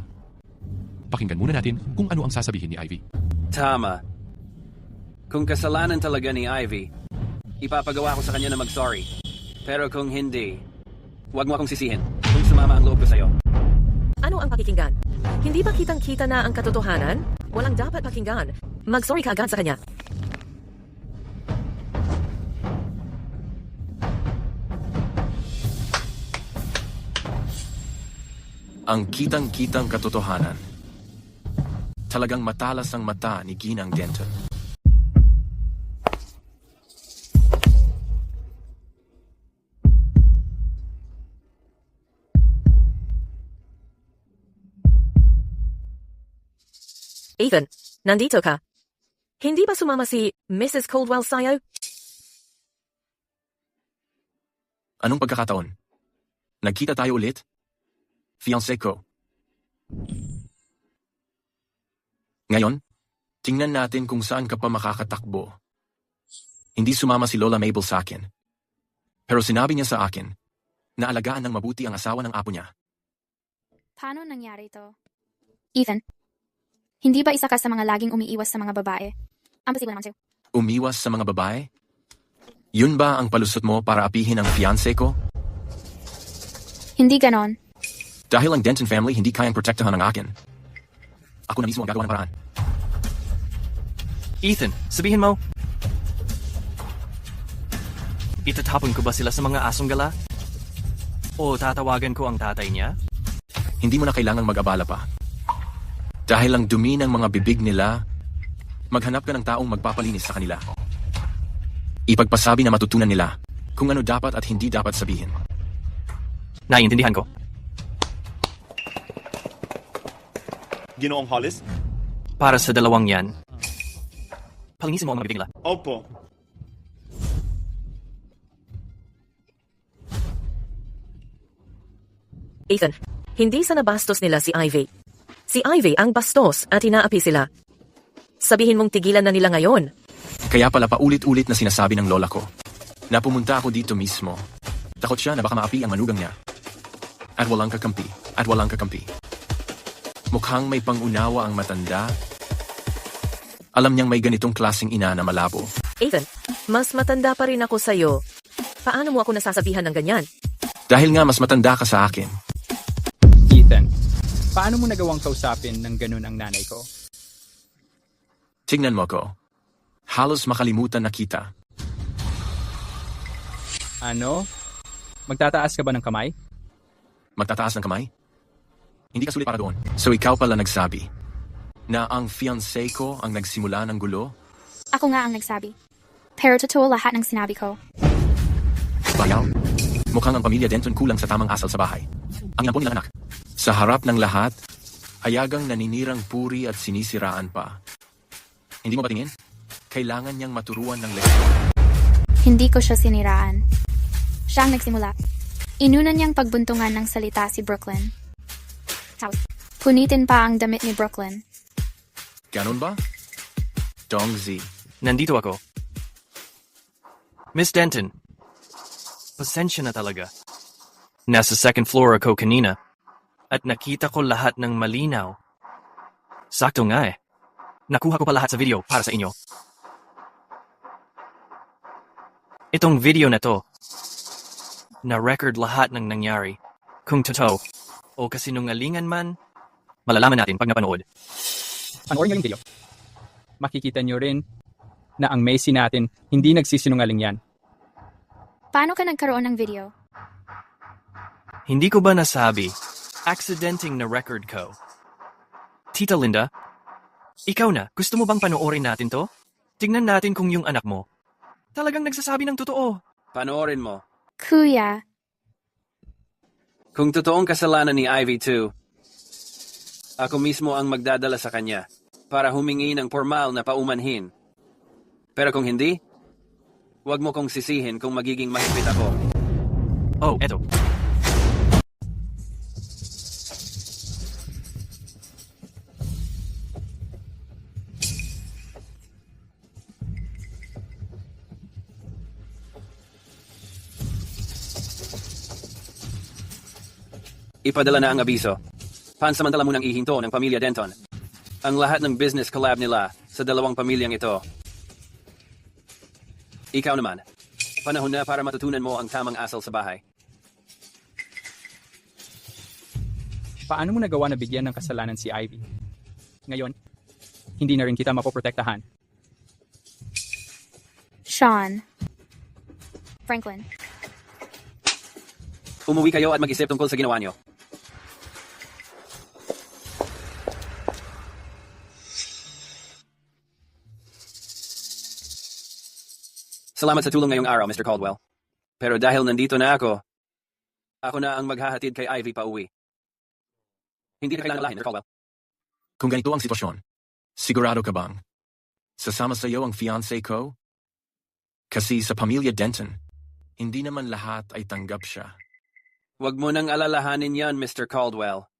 pakinggan muna natin kung ano ang sasabihin ni Ivy. Tama. Kung kasalanan talaga ni Ivy, ipapagawa ko sa kanya na mag-sorry. Pero kung hindi, huwag mo akong sisihin kung sumama ang loob ko sa'yo. Ano ang pakikinggan? Hindi ba kitang-kita na ang katotohanan? Walang dapat pakinggan. Mag-sorry ka agad sa kanya. Ang kitang-kitang katotohanan. Talagang matalas ang mata ni Ginang Denton. Ethan, nandito ka. Hindi ba sumama si Mrs. Coldwell sa'yo? Anong pagkakataon? Nagkita tayo ulit? Fiancé ko. Ngayon, tingnan natin kung saan ka pa makakatakbo. Hindi sumama si Lola Mabel sa akin. Pero sinabi niya sa akin na alagaan ng mabuti ang asawa ng apo niya. Paano nangyari to? Ethan, hindi ba isa ka sa mga laging umiiwas sa mga babae? Ang posible naman sa'yo. Umiwas sa mga babae? Yun ba ang palusot mo para apihin ang fiancé ko? Hindi ganon. Dahil ang Denton family hindi kayang protektahan ang akin. Ako na mismo ang gagawa ng paraan. Ethan, sabihin mo. Itatapon ko ba sila sa mga asong gala? O tatawagan ko ang tatay niya? Hindi mo na kailangang mag-abala pa. Dahil lang dumi ng mga bibig nila, maghanap ka ng taong magpapalinis sa kanila. Ipagpasabi na matutunan nila kung ano dapat at hindi dapat sabihin. Naiintindihan ko. Ginoong Hollis? Para sa dalawang yan, palinisin mo ang mga bibig nila. Opo. Ethan, hindi sa nabastos nila si Ivy. Si Ivy ang bastos at inaapi sila. Sabihin mong tigilan na nila ngayon. Kaya pala paulit-ulit na sinasabi ng lola ko na pumunta ako dito mismo. Takot siya na baka maapi ang manugang niya. At walang kakampi. At walang kakampi. Mukhang may pangunawa ang matanda. Alam niyang may ganitong klaseng ina na malabo. Ethan, mas matanda pa rin ako sa'yo. Paano mo ako nasasabihan ng ganyan? Dahil nga mas matanda ka sa akin. Ethan, paano mo nagawang kausapin ng ganun ang nanay ko? Tingnan mo ko. Halos makalimutan na kita. Ano? Magtataas ka ba ng kamay? Magtataas ng kamay? Hindi ka sulit para doon. So ikaw pala nagsabi na ang fiancé ko ang nagsimula ng gulo? Ako nga ang nagsabi. Pero totoo lahat ng sinabi ko. Bayaw, mukhang ang pamilya Denton kulang sa tamang asal sa bahay. Ang yampon nilang anak. Sa harap ng lahat, ayagang naninirang puri at sinisiraan pa. Hindi mo ba tingin? Kailangan niyang maturuan ng leksyon. Hindi ko siya siniraan. Siya ang nagsimula. Inuna niyang pagbuntungan ng salita si Brooklyn. Tapos, punitin pa ang damit ni Brooklyn. Ganun ba? Dongzi. Nandito ako. Miss Denton, pasensya na talaga. Nasa second floor ako kanina at nakita ko lahat ng malinaw. Sakto nga eh. Nakuha ko pa lahat sa video para sa inyo. Itong video na to, na-record lahat ng nangyari. Kung totoo o kasinungalingan man, malalaman natin pag napanood. Panoorin nyo yung video. Makikita nyo rin na ang Macy natin hindi nagsisinungaling yan. Paano ka nagkaroon ng video? Hindi ko ba nasabi, accidenting na record ko? Tita Linda, ikaw na, gusto mo bang panoorin natin to? Tingnan natin kung yung anak mo talagang nagsasabi ng totoo. Panoorin mo. Kuya, Kung totoong kasalanan ni Ivy 2, ako mismo ang magdadala sa kanya para humingi ng formal na paumanhin. Pero kung hindi, huwag mo kong sisihin kung magiging mahigpit ako. Oh, eto. Ipadala na ang abiso. Pansamantala munang ihinto ng pamilya Denton ang lahat ng business collab nila sa dalawang pamilyang ito. Ikaw naman, panahon na para matutunan mo ang tamang asal sa bahay. Paano mo nagawa na bigyan ng kasalanan si Ivy? Ngayon, hindi na rin kita mapoprotektahan. Sean, Franklin. Umuwi kayo at mag-isip tungkol sa ginawa niyo. Salamat sa tulong ngayong araw, Mr. Caldwell. Pero dahil nandito na ako na ang maghahatid kay Ivy pa uwi. Hindi na kailangan alahin, Mr. Caldwell. Kung ganito ang sitwasyon, sigurado ka bang sasama sa iyo ang fiancé ko? Kasi sa pamilya Denton, hindi naman lahat ay tanggap siya. Huwag mo nang alalahanin yan, Mr. Caldwell.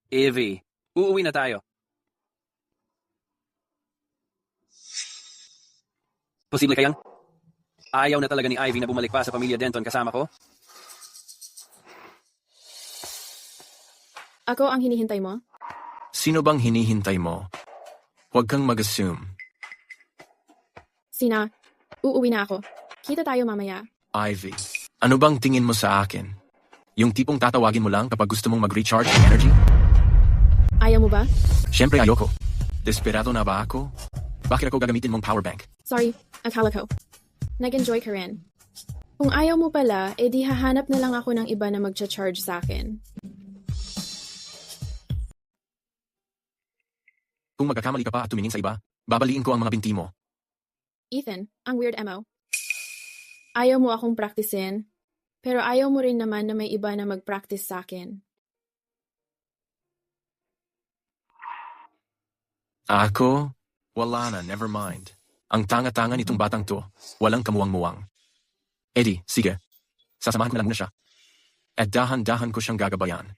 Ivy, uuwi na tayo. Posible kayang ayaw na talaga ni Ivy na bumalik pa sa pamilya Denton kasama ko? Ako ang hinihintay mo? Sino bang hinihintay mo? Huwag kang mag-assume. Sina, uuwi na ako. Kita tayo mamaya. Ivy, ano bang tingin mo sa akin? Yung tipong tatawagin mo lang kapag gusto mong mag-recharge ng energy? Ayaw mo ba? Siyempre ayoko. Desperado na ba ako? Bakit ako gagamitin mong power bank? Sorry, akala ko. Nag-enjoy ka rin. Kung ayaw mo pala, edi hahanap na lang ako ng iba na mag-charge sa akin. Kung magkakamali ka pa at tumingin sa iba, babaliin ko ang mga binti mo. Ethan, ang weird mo. Ayaw mo akong praktisin, pero ayaw mo rin naman na may iba na mag-practice sa akin. Ako? Wala na, never mind. Ang tanga-tanga nitong batang to, walang kamuwang-muwang. Eddie, sige. Sasamahan ko na lang muna siya. At dahan-dahan ko siyang gagabayan.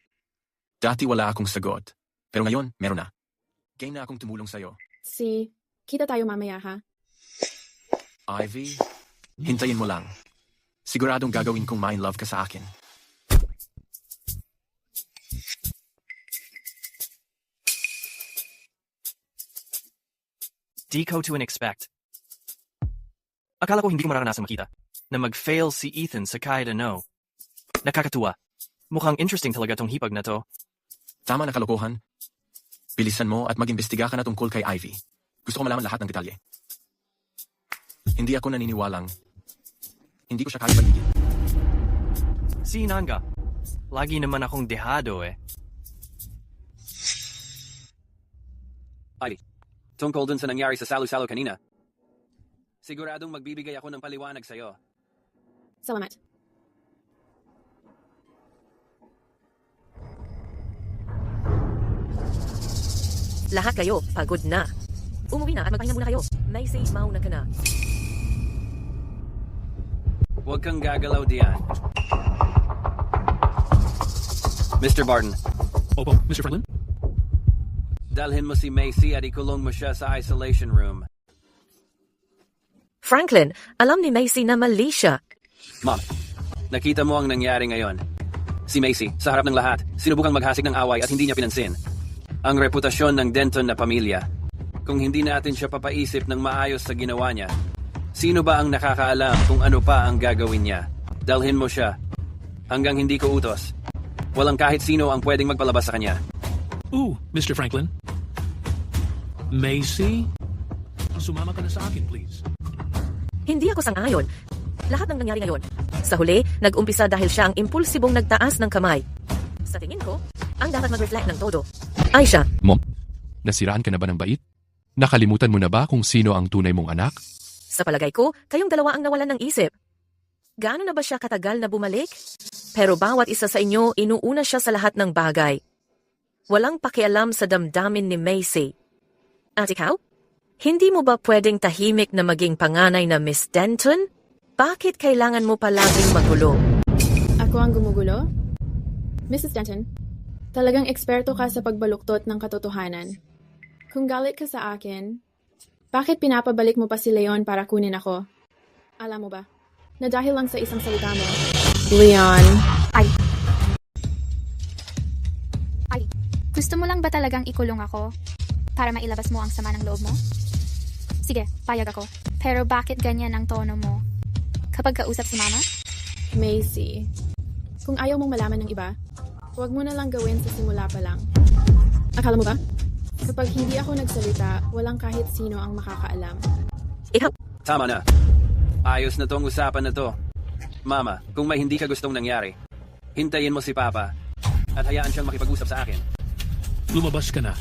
Dati wala akong sagot, pero ngayon, meron na. Game na akong tumulong sa'yo. Kita tayo mamaya, ha? Ivy, hintayin mo lang. Siguradong gagawin kong ma-in love ka sa akin. Decode to expect. Akala ko hindi ko mararanasan makita na mag-fail si Ethan sa kahit ano. Nakakatuwa. Mukhang interesting talaga tong hipag na to. Tama na kalokohan. Bilisan mo at mag-imbestiga ka na tungkol kay Ivy. Gusto ko malaman lahat ng detalye. Hindi ako naniniwalang hindi ko siya kaya patigil. Si Nanga. Lagi naman akong dehado eh. Ivy, tungkol dun sa nangyari sa salo-salo kanina. Siguradong magbibigay ako ng paliwanag sa'yo. Salamat. Lahat kayo, pagod na. Umuwi na at magpahinga muna kayo. Macy, mauna ka na. Huwag kang gagalaw diyan. Mr. Barton. Opo, Mr. Franklin? Dalhin mo si Macy at ikulong mo siya sa isolation room. Franklin, alam ni Macy na mali siya. Ma'am, nakita mo ang nangyari ngayon. Si Macy, sa harap ng lahat, sinubukang maghasik ng away at hindi niya pinansin ang reputasyon ng Denton na pamilya. Kung hindi natin siya papaisip ng maayos sa ginawa niya, sino ba ang nakakaalam kung ano pa ang gagawin niya? Dalhin mo siya. Hanggang hindi ko utos. Walang kahit sino ang pwedeng magpalabas sa kanya. Mr. Franklin? Macy? Sumama ka na sa akin, please. Hindi ako sang-ayon. Lahat ng nangyari ngayon. Sa huli, nag-umpisa dahil siya ang impulsibong nagtaas ng kamay. Sa tingin ko, ang dapat mag-reflect ng todo ay siya. Mom, nasiraan ka na ba ng bait? Nakalimutan mo na ba kung sino ang tunay mong anak? Sa palagay ko, kayong dalawa ang nawalan ng isip. Gaano na ba siya katagal na bumalik? Pero bawat isa sa inyo, inuuna siya sa lahat ng bagay. Walang pakialam sa damdamin ni Macy. At ikaw? Hindi mo ba pwedeng tahimik na maging panganay na Miss Denton? Bakit kailangan mo palaging magulo? Ako ang gumugulo? Mrs. Denton, talagang eksperto ka sa pagbaluktot ng katotohanan. Kung galit ka sa akin, bakit pinapabalik mo pa si Leon para kunin ako? Alam mo ba, na dahil lang sa isang salita mo, Leon. Ay, gusto mo lang ba talagang ikulong ako para mailabas mo ang sama ng loob mo? Sige, payag ako. Pero bakit ganyan ang tono mo kapag kausap si Mama? Macy, kung ayaw mong malaman ng iba, huwag mo na lang gawin sa simula pa lang. Akala mo ba? Kapag hindi ako nagsalita, walang kahit sino ang makakaalam. Tama na. Ayos na tong usapan na to. Mama, kung may hindi ka gustong nangyari, hintayin mo si Papa at hayaan siyang makipag-usap sa akin. Lumabas ka na.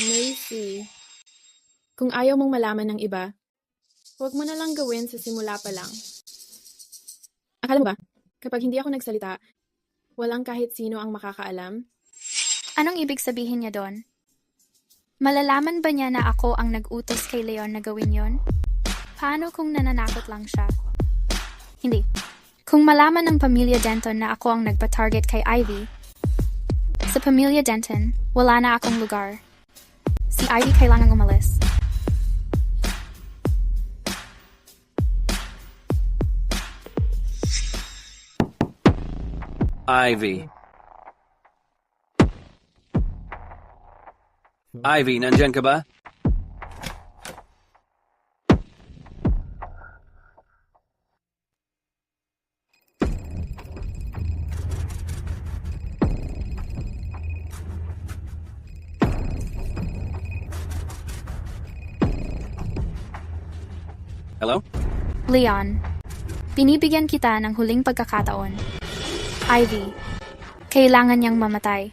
Macy, kung ayaw mong malaman ng iba, huwag mo na lang gawin sa simula pa lang. Akala mo ba, kapag hindi ako nagsalita, walang kahit sino ang makakaalam? Anong ibig sabihin niya doon? Malalaman ba niya na ako ang nag-utos kay Leon na gawin yon? Paano kung nananakot lang siya? Hindi. Kung malaman ng pamilya Denton na ako ang nagpa-target kay Ivy, sa pamilya Denton, wala na akong lugar. Si Ivy kailangang umalis. Ivy. Ivy, nandyan ka ba? Hello? Leon, binibigyan kita ng huling pagkakataon. Ivy, kailangan niyang mamatay.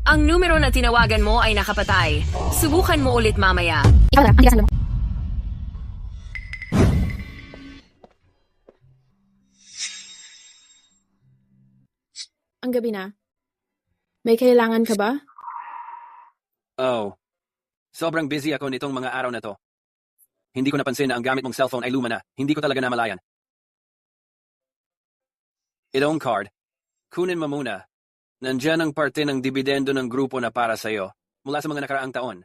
Ang numero na tinawagan mo ay nakapatay. Subukan mo ulit mamaya. Ikaw lang, ang tigas mo. Ang gabi na. May kailangan ka ba? Oh. Sobrang busy ako nitong mga araw na to. Hindi ko napansin na ang gamit mong cellphone ay luma na. Hindi ko talaga namalayan. Itong card. Kunin mo muna. Nandyan ang parte ng dividendo ng grupo na para sa'yo. Mula sa mga nakaraang taon.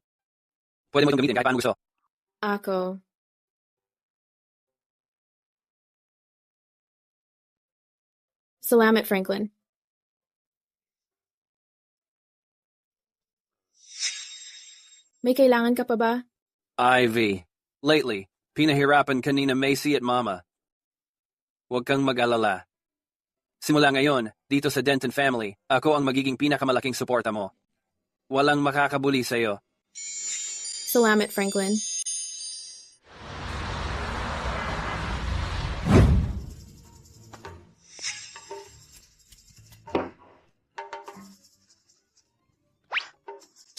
Pwede mo itong gamitin kahit paano gusto. Ako. Salamat, Franklin. May kailangan ka pa ba? Ivy, lately, pinahirapan kanina Macy at Mama. Huwag kang mag-alala. Simula ngayon, dito sa Denton family, ako ang magiging pinakamalaking suporta mo. Walang makakabuli sa'yo. Salamat, Franklin.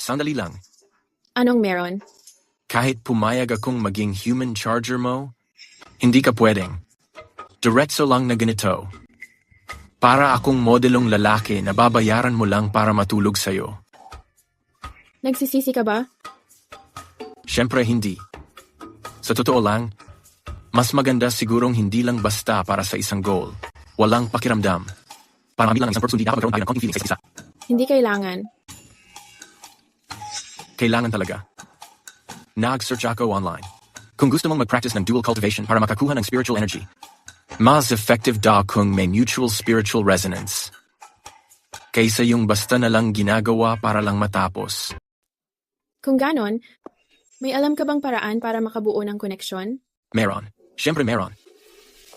Sandali lang. Anong meron? Kahit pumayag akong maging human charger mo, hindi ka pwedeng. Diretso lang na ganito. Para akong modelong lalaki na babayaran mo lang para matulog sa'yo. Nagsisisi ka ba? Siyempre hindi. Sa totoo lang, mas maganda sigurong hindi lang basta para sa isang goal. Walang pakiramdam. Para mabilang isang person, hindi dapat magkaroon tayo ng konting feelings sa isa. Hindi kailangan. Kailangan talaga. Nag-search ako online. Kung gusto mong mag-practice ng dual cultivation para makakuha ng spiritual energy, mas effective daw kung may mutual spiritual resonance. Kaysa yung basta na lang ginagawa para lang matapos. Kung ganon, may alam ka bang paraan para makabuo ng koneksyon? Meron. Siyempre meron.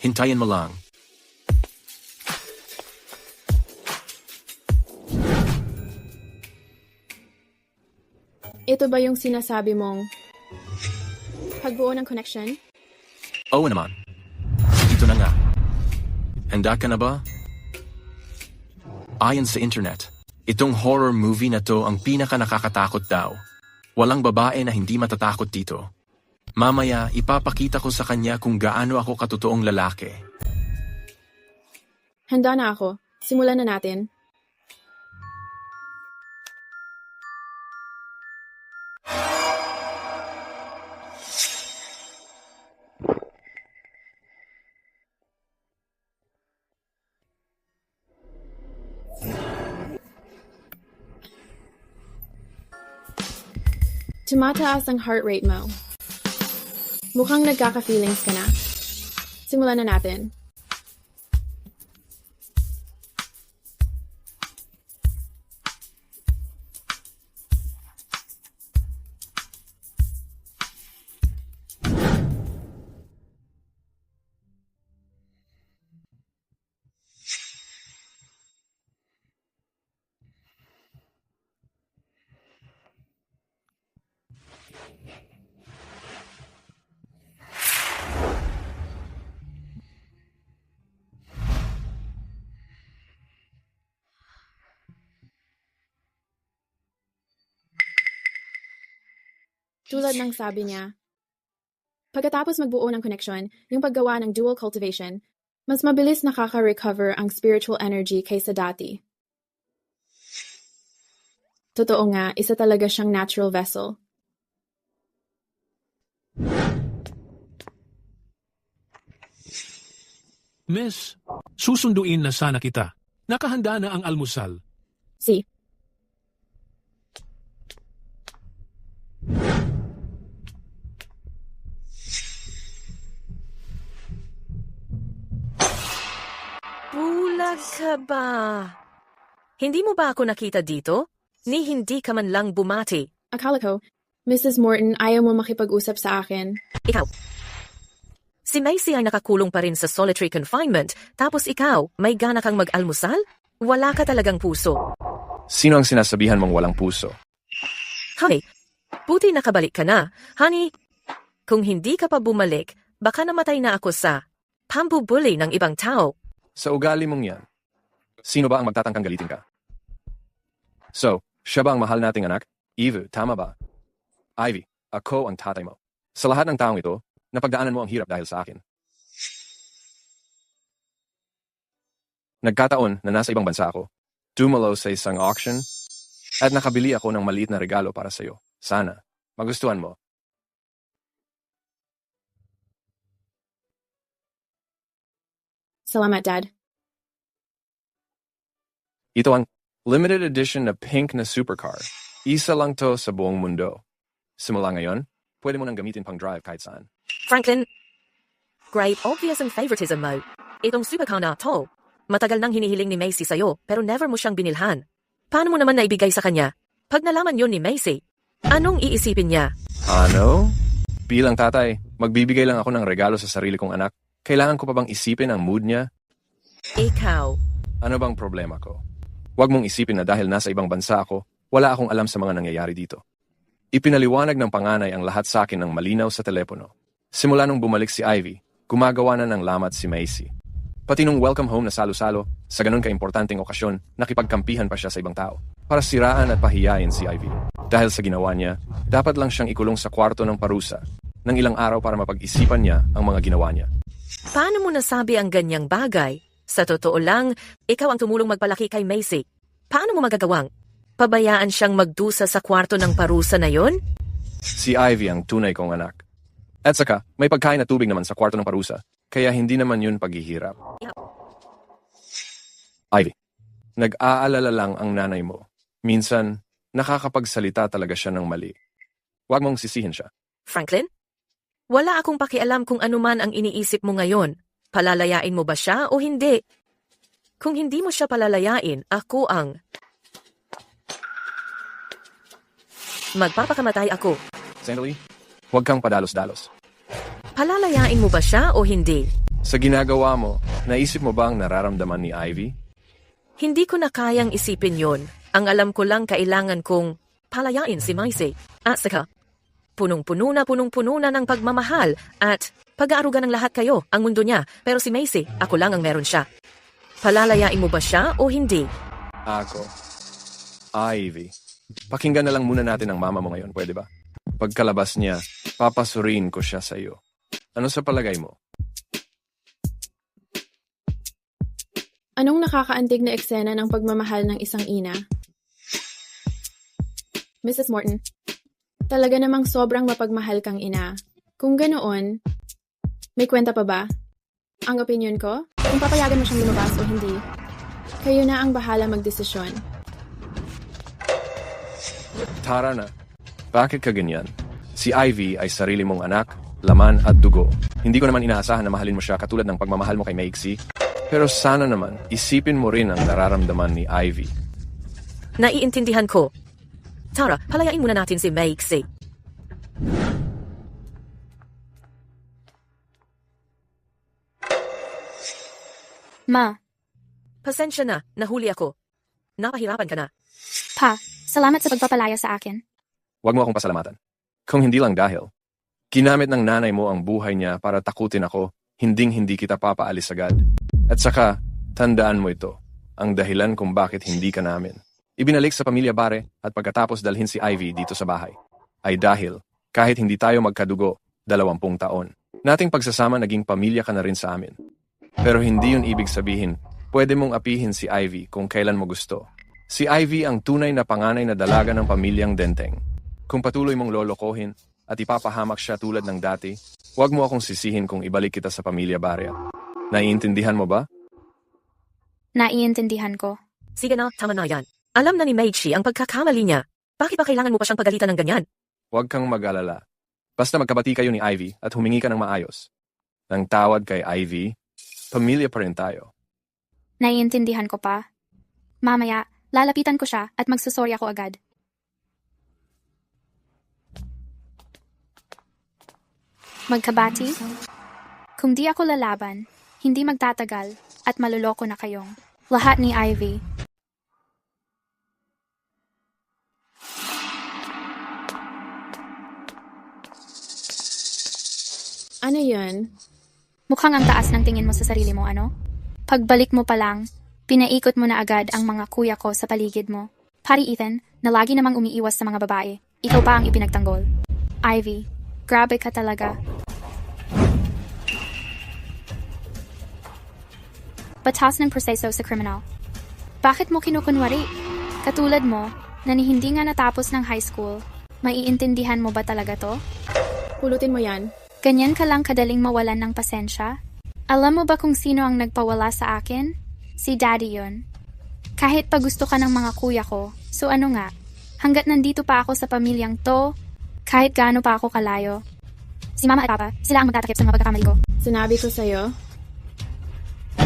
Hintayin mo lang. Ito ba yung sinasabi mong pagbuo ng connection? Oo naman. Ito na nga. Handa ka na ba? Ayon sa internet, itong horror movie na to ang pinaka nakakatakot daw. Walang babae na hindi matatakot dito. Mamaya, ipapakita ko sa kanya kung gaano ako katotoong lalaki. Handa na ako. Simulan na natin. Tumataas ang heart rate mo. Mukhang nagkaka-feelings ka na. Simulan na natin. Tulad ng sabi niya, pagkatapos magbuo ng connection, yung paggawa ng dual cultivation, mas mabilis nakaka-recover ang spiritual energy kaysa dati. Totoo nga, isa talaga siyang natural vessel. Miss, susunduin na sana kita. Nakahanda na ang almusal. Si. Bulag ka ba? Hindi mo ba ako nakita dito? Ni hindi ka man lang bumati. Akala ko, Mrs. Morton, ayaw mo makipag-usap sa akin. Ikaw. Si Macy ay nakakulong pa rin sa solitary confinement, tapos ikaw, may gana kang mag-almusal? Wala ka talagang puso. Sino ang sinasabihan mong walang puso? Honey, buti nakabalik ka na. Honey, kung hindi ka pa bumalik, baka namatay na ako sa pambubuli ng ibang tao. Sa ugali mong yan, sino ba ang magtatangkang galitin ka? So, siya ba ang mahal nating anak? Eve, tama ba? Ivy, ako ang tatay mo. Sa lahat ng taong ito, napagdaanan mo ang hirap dahil sa akin. Nagkataon na nasa ibang bansa ako, dumalo sa isang auction, at nakabili ako ng maliit na regalo para sa'yo. Sana, magustuhan mo. Salamat, Dad. Ito ang limited edition na pink na supercar. Isa lang to sa buong mundo. Simula ngayon, pwede mo nang gamitin pang drive kahit saan. Franklin, great obvious ang favoritism mo. Itong supercar na to. Matagal nang hinihiling ni Macy sa'yo, pero never mo siyang binilhan. Paano mo naman naibigay sa kanya? Pag nalaman yon ni Macy, anong iisipin niya? Ano? Bilang tatay, magbibigay lang ako ng regalo sa sarili kong anak. Kailangan ko pa bang isipin ang mood niya? Ikaw. Ano bang problema ko? Huwag mong isipin na dahil nasa ibang bansa ako, wala akong alam sa mga nangyayari dito. Ipinaliwanag ng panganay ang lahat sa akin ng malinaw sa telepono. Simula nung bumalik si Ivy, gumagawa na ng lamat si Macy. Pati nung welcome home na salo-salo, sa ganun kaimportanteng okasyon, nakipagkampihan pa siya sa ibang tao para siraan at pahiyain si Ivy. Dahil sa ginawa niya, dapat lang siyang ikulong sa kwarto ng parusa ng ilang araw para mapag-isipan niya ang mga ginawa niya. Paano mo nasabi ang ganyang bagay? Sa totoo lang, ikaw ang tumulong magpalaki kay Macy. Paano mo magagawang? Pabayaan siyang magdusa sa kwarto ng parusa na yon? Si Ivy ang tunay kong anak. At saka, may pagkain at tubig naman sa kwarto ng parusa, kaya hindi naman yun paghihirap. Ivy, nag-aalala lang ang nanay mo. Minsan, nakakapagsalita talaga siya ng mali. Huwag mong sisihin siya. Franklin? Wala akong pakialam kung ano man ang iniisip mo ngayon. Palalayain mo ba siya o hindi? Kung hindi mo siya palalayain, ako ang... Magpapakamatay ako. Sandali, huwag kang padalos-dalos. Palalayain mo ba siya o hindi? Sa ginagawa mo, naisip mo ba ang nararamdaman ni Ivy? Hindi ko na kayang isipin yon. Ang alam ko lang kailangan kong palayain si Macy. At saka, punong-puno na ng pagmamahal at pag-aaruga ng lahat kayo, ang mundo niya. Pero si Macy, ako lang ang meron siya. Palalayain mo ba siya o hindi? Ako. Ivy. Pakinggan na lang muna natin ang mama mo ngayon, pwede ba? Pagkalabas niya, papasuriin ko siya sa iyo. Ano sa palagay mo? Anong nakakaantig na eksena ng pagmamahal ng isang ina? Mrs. Morton, talaga namang sobrang mapagmahal kang ina. Kung ganoon, may kwenta pa ba? Ang opinion ko, kung papayagan mo siyang lumabas o hindi, kayo na ang bahala magdesisyon. Tara na. Bakit ka ganyan? Si Ivy ay sarili mong anak, laman at dugo. Hindi ko naman inaasahan na mahalin mo siya katulad ng pagmamahal mo kay Macy. Pero sana naman, isipin mo rin ang nararamdaman ni Ivy. Naiintindihan ko. Tara, palayain muna natin si Macy. Ma. Pasensya na, nahuli ako. Napahirapan ka na. Pa, salamat sa pagpapalaya sa akin. Huwag mo akong pasalamatan. Kung hindi lang dahil, ginamit ng nanay mo ang buhay niya para takutin ako, hinding-hindi kita papaalis agad. At saka, tandaan mo ito, ang dahilan kung bakit hindi ka namin. Ibinalik sa pamilya Bare at pagkatapos dalhin si Ivy dito sa bahay, ay dahil, kahit hindi tayo magkadugo, 20 taon, nating pagsasama naging pamilya ka na rin sa amin. Pero hindi yun ibig sabihin, pwede mong apihin si Ivy kung kailan mo gusto. Si Ivy ang tunay na panganay na dalaga ng pamilyang Denteng. Kung patuloy mong lolokohin at ipapahamak siya tulad ng dati, huwag mo akong sisihin kung ibalik kita sa pamilya Bare. Naiintindihan mo ba? Naiintindihan ko. Sige na, tama na yan. Alam na ni Macy ang pagkakamali niya. Bakit ba kailangan mo pa siyang pagalitan ng ganyan? Huwag kang mag-alala. Basta magkabati kayo ni Ivy at humingi ka ng maayos. Nang tawad kay Ivy, pamilya pa rin tayo. Naiintindihan ko pa. Mamaya, lalapitan ko siya at magsusorry ako agad. Magkabati? Kung di ako lalaban, hindi magtatagal at maluloko na kayong lahat ni Ivy. Ano yun? Mukhang ang taas ng tingin mo sa sarili mo, ano? Pagbalik mo pa lang, pinaikot mo na agad ang mga kuya ko sa paligid mo. Pari Ethan, na lagi namang umiiwas sa mga babae. Ikaw pa ang ipinagtanggol. Ivy, grabe ka talaga. Batas ng proseso sa kriminal. Bakit mo kinukunwari? Katulad mo, na hindi nga natapos ng high school, maiintindihan mo ba talaga to? Pulutin mo yan. Ganyan ka lang kadaling mawalan ng pasensya? Alam mo ba kung sino ang nagpawala sa akin? Si Daddy yun. Kahit pa gusto ka ng mga kuya ko, so ano nga? Hanggat nandito pa ako sa pamilyang to, kahit gaano pa ako kalayo. Si Mama at Papa, sila ang magtatakip sa mga pagkakamali ko. Sinabi ko sa'yo,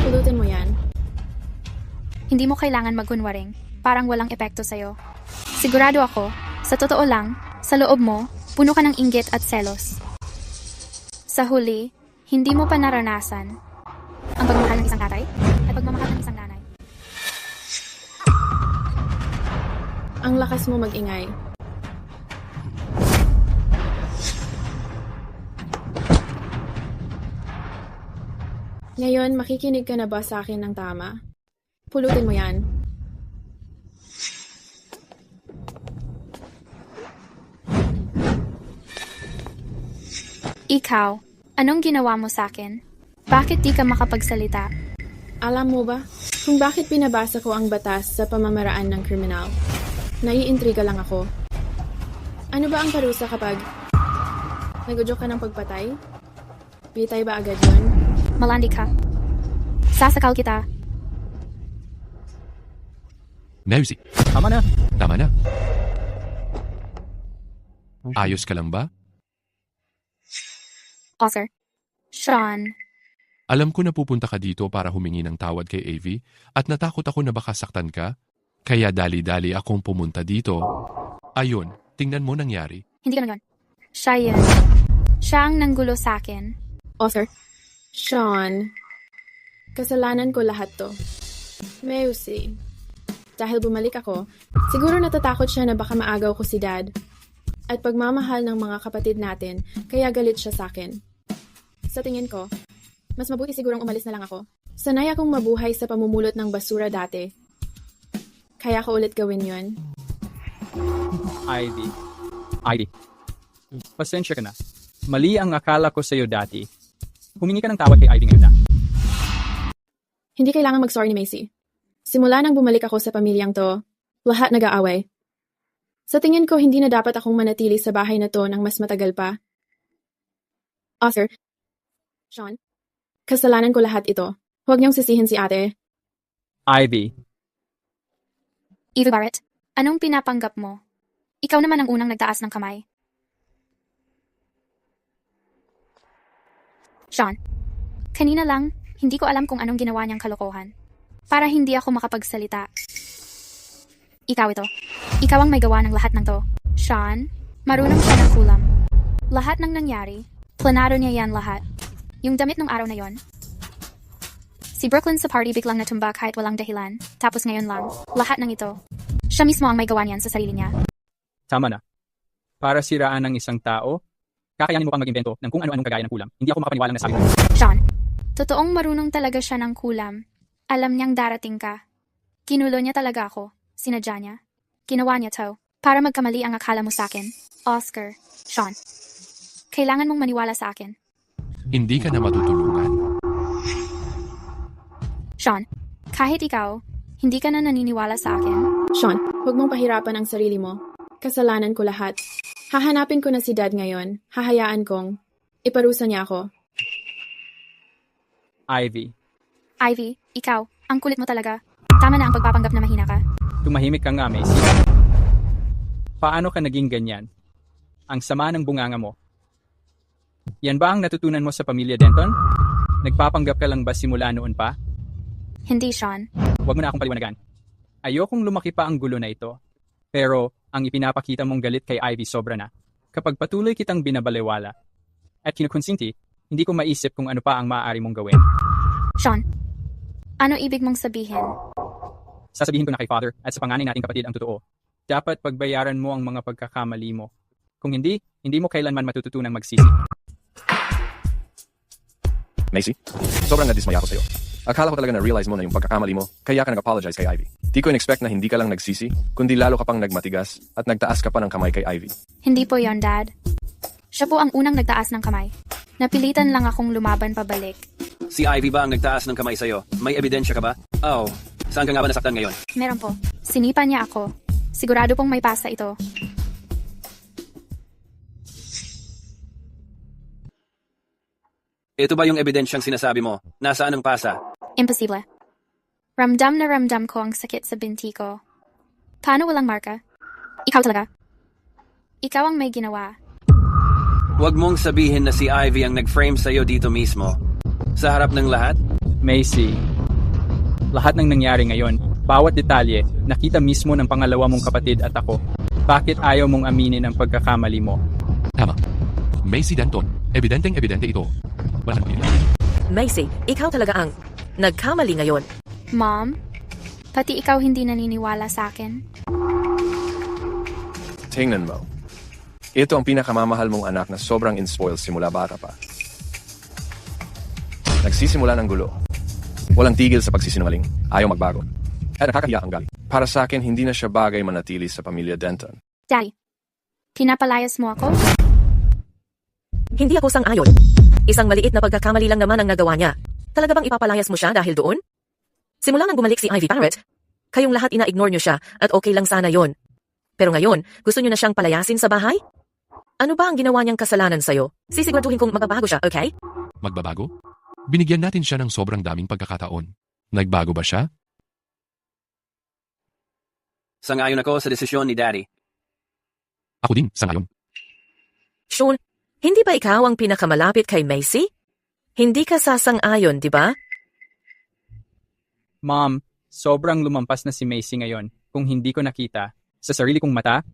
pulutin mo yan. Hindi mo kailangan magkunwaring. Parang walang epekto sa'yo. Sigurado ako, sa totoo lang, sa loob mo, puno ka ng inggit at selos. Sa huli, hindi mo pa naranasan ang pagmamahal ng isang tatay at pagmamahal ng isang nanay. Ang lakas mo mag-ingay. Ngayon, makikinig ka na ba sa akin ng tama? Pulutin mo yan. Ikaw, anong ginawa mo sa akin? Bakit di ka makapagsalita? Alam mo ba kung bakit pinabasa ko ang batas sa pamamaraan ng kriminal? Naiintriga lang ako. Ano ba ang parusa kapag nagudyok ka ng pagpatay? Pitay ba agad yun? Malandi ka. Sasakal kita. Meusi. Tama na. Tama na. Ayos ka lang ba? Oscar. Sean. Alam ko na pupunta ka dito para humingi ng tawad kay AV at natakot ako na baka saktan ka. Kaya dali-dali akong pumunta dito. Ayun, tingnan mo nangyari. Hindi ka na yun. Siya yan. Siya ang nanggulo sa akin. Oscar. Sean. Kasalanan ko lahat to. Meusi. Dahil bumalik ako, siguro natatakot siya na baka maagaw ko si Dad. At pagmamahal ng mga kapatid natin, kaya galit siya sa akin. Sa tingin ko, mas mabuti sigurong umalis na lang ako. Sanay akong mabuhay sa pamumulot ng basura dati. Kaya ko ulit gawin yun. Ivy. Pasensya ka na. Mali ang akala ko sa'yo dati. Humingi ka ng tawad kay Ivy ngayon na. Hindi kailangan mag-sorry ni Macy. Simula nang bumalik ako sa pamilyang to, lahat nag-aaway. Sa tingin ko, hindi na dapat akong manatili sa bahay na to ng mas matagal pa. Oscar, Sean, kasalanan ko lahat ito. Huwag niyong sisihin si ate. Ivy. Eva Barrett, anong pinapanggap mo? Ikaw naman ang unang nagtaas ng kamay. Sean, kanina lang, hindi ko alam kung anong ginawa niyang kalokohan. Para hindi ako makapagsalita. Ikaw ito. Ikaw ang may gawa ng lahat ng to. Sean, marunong siya ng kulam. Lahat ng nangyari, planado niya yan lahat. Yung damit ng araw na yon. Si Brooklyn sa party biglang natumba kahit walang dahilan. Tapos ngayon lang, lahat ng ito. Siya mismo ang may gawa niyan sa sarili niya. Tama na. Para siraan ng isang tao, kakayanin mo pang mag-invento ng kung ano-anong kagaya ng kulam. Hindi ako makapaniwala na sabi mo. Sean, totoong marunong talaga siya ng kulam. Alam niyang darating ka. Kinulo niya talaga ako. Sinadya niya. Ginawa niya to. Para magkamali ang akala mo sa akin. Oscar, Sean, kailangan mong maniwala sa akin. Hindi ka na matutulungan. Sean, kahit ikaw, hindi ka na naniniwala sa akin. Sean, huwag mong pahirapan ang sarili mo. Kasalanan ko lahat. Hahanapin ko na si Dad ngayon. Hahayaan kong iparusa niya ako. Ivy, ikaw, ang kulit mo talaga. Tama na ang pagpapanggap na mahina ka. tumahimik ka nga, Macy. Paano ka naging ganyan? Ang sama ng bunganga mo. Yan ba ang natutunan mo sa pamilya Denton? Nagpapanggap ka lang ba simula noon pa? Hindi, Sean. Huwag mo na akong paliwanagan. Ayokong lumaki pa ang gulo na ito. Pero ang ipinapakita mong galit kay Ivy sobra na. Kapag patuloy kitang binabalewala at kinukonsinti, hindi ko maisip kung ano pa ang maaari mong gawin. Sean, ano ibig mong sabihin? Sasabihin ko na kay Father at sa panganay nating kapatid ang totoo. Dapat pagbayaran mo ang mga pagkakamali mo. Kung hindi, hindi mo kailanman matututunang magsisi. Macy, sobrang nadismaya ako sa'yo. Akala ko talaga na-realize mo na yung pagkakamali mo, kaya ka nag-apologize kay Ivy. Di ko in-expect na hindi ka lang nagsisi, kundi lalo ka pang nagmatigas at nagtaas ka pa ng kamay kay Ivy. Hindi po yon, Dad. Siya po ang unang nagtaas ng kamay. Napilitan lang akong lumaban pabalik. Si Ivy ba ang nagtaas ng kamay sa'yo? May ebidensya ka ba? Oh, saan ka nga ba nasaktan ngayon? Meron po. Sinipa niya ako. Sigurado pong may pasa ito. Ito ba yung ebidensyang sinasabi mo? Nasaan ang pasa? Imposible. Ramdam na ramdam ko ang sakit sa binti ko. Paano walang marka? Ikaw talaga. Ikaw ang may ginawa. Huwag mong sabihin na si Ivy ang nag-frame sa'yo dito mismo. Sa harap ng lahat? Macy, lahat ng nangyari ngayon, Bawat detalye, nakita mismo ng pangalawa mong kapatid at ako. Bakit ayaw mong aminin ang pagkakamali mo? Tama. Macy Denton. Ebidenteng-ebidente ito. Wala nang pinili. Macy, ikaw talaga ang nagkamali ngayon. Mom, pati ikaw hindi naniniwala sa akin. Tingnan mo. Ito ang pinakamamahal mong anak na sobrang in-spoiled simula bata pa. Nagsisimula ng gulo. Walang tigil sa pagsisinungaling. Ayaw magbago. At nakakahiya ang galit. Para sa akin, hindi na siya bagay manatili sa pamilya Denton. Daddy, pinapalayas mo ako? Hindi ako sang-ayon. Isang maliit na pagkakamali lang naman ang nagawa niya. Talaga bang ipapalayas mo siya dahil doon? Simula nang bumalik si Ivy Barrett, kayong lahat ina-ignore niyo siya at okay lang sana yon. Pero ngayon, gusto niyo na siyang palayasin sa bahay? Ano ba ang ginawa niyang kasalanan sa'yo? Sisiguraduhin kong magbabago siya, okay? Magbabago? Binigyan natin siya ng sobrang daming pagkakataon. Nagbago ba siya? Sang-ayon ako sa desisyon ni Daddy. Ako din, sangayon. Sean, hindi ba ikaw ang pinakamalapit kay Macy? Hindi ka sasang-ayon, di ba? Mom, sobrang lumampas na si Macy ngayon. Kung hindi ko nakita, sa sarili kong mata,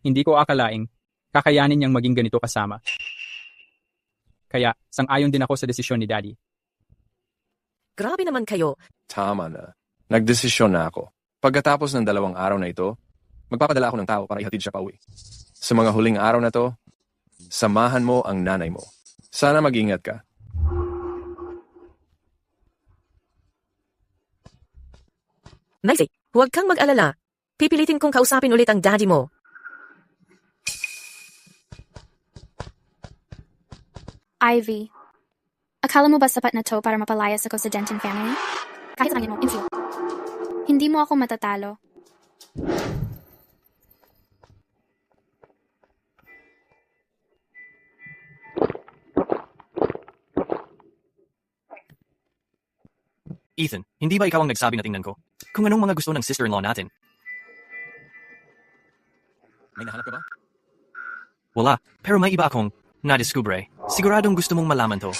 hindi ko akalaing kakayanin niyang maging ganito kasama. Kaya, sang-ayon din ako sa desisyon ni Daddy. Grabe naman kayo. Tama na. Nagdesisyon na ako. Pagkatapos ng 2 araw na ito, magpapadala ako ng tao para ihatid siya pauwi. Sa mga huling araw na to, samahan mo ang nanay mo. Sana mag-ingat ka. Macy, huwag kang mag-alala. Pipilitin kong kausapin ulit ang daddy mo. Ivy, akala mo ba sapat na to para mapalayas ako sa Denton family? Kahit sa mo, info. Hindi mo ako matatalo. Ethan, hindi ba ikaw ang nagsabi na tingnan ko? Kung anong mga gusto ng sister-in-law natin? May nahanap ka ba? Wala, pero may iba akong nadiskubre. Siguradong gusto mong malaman to.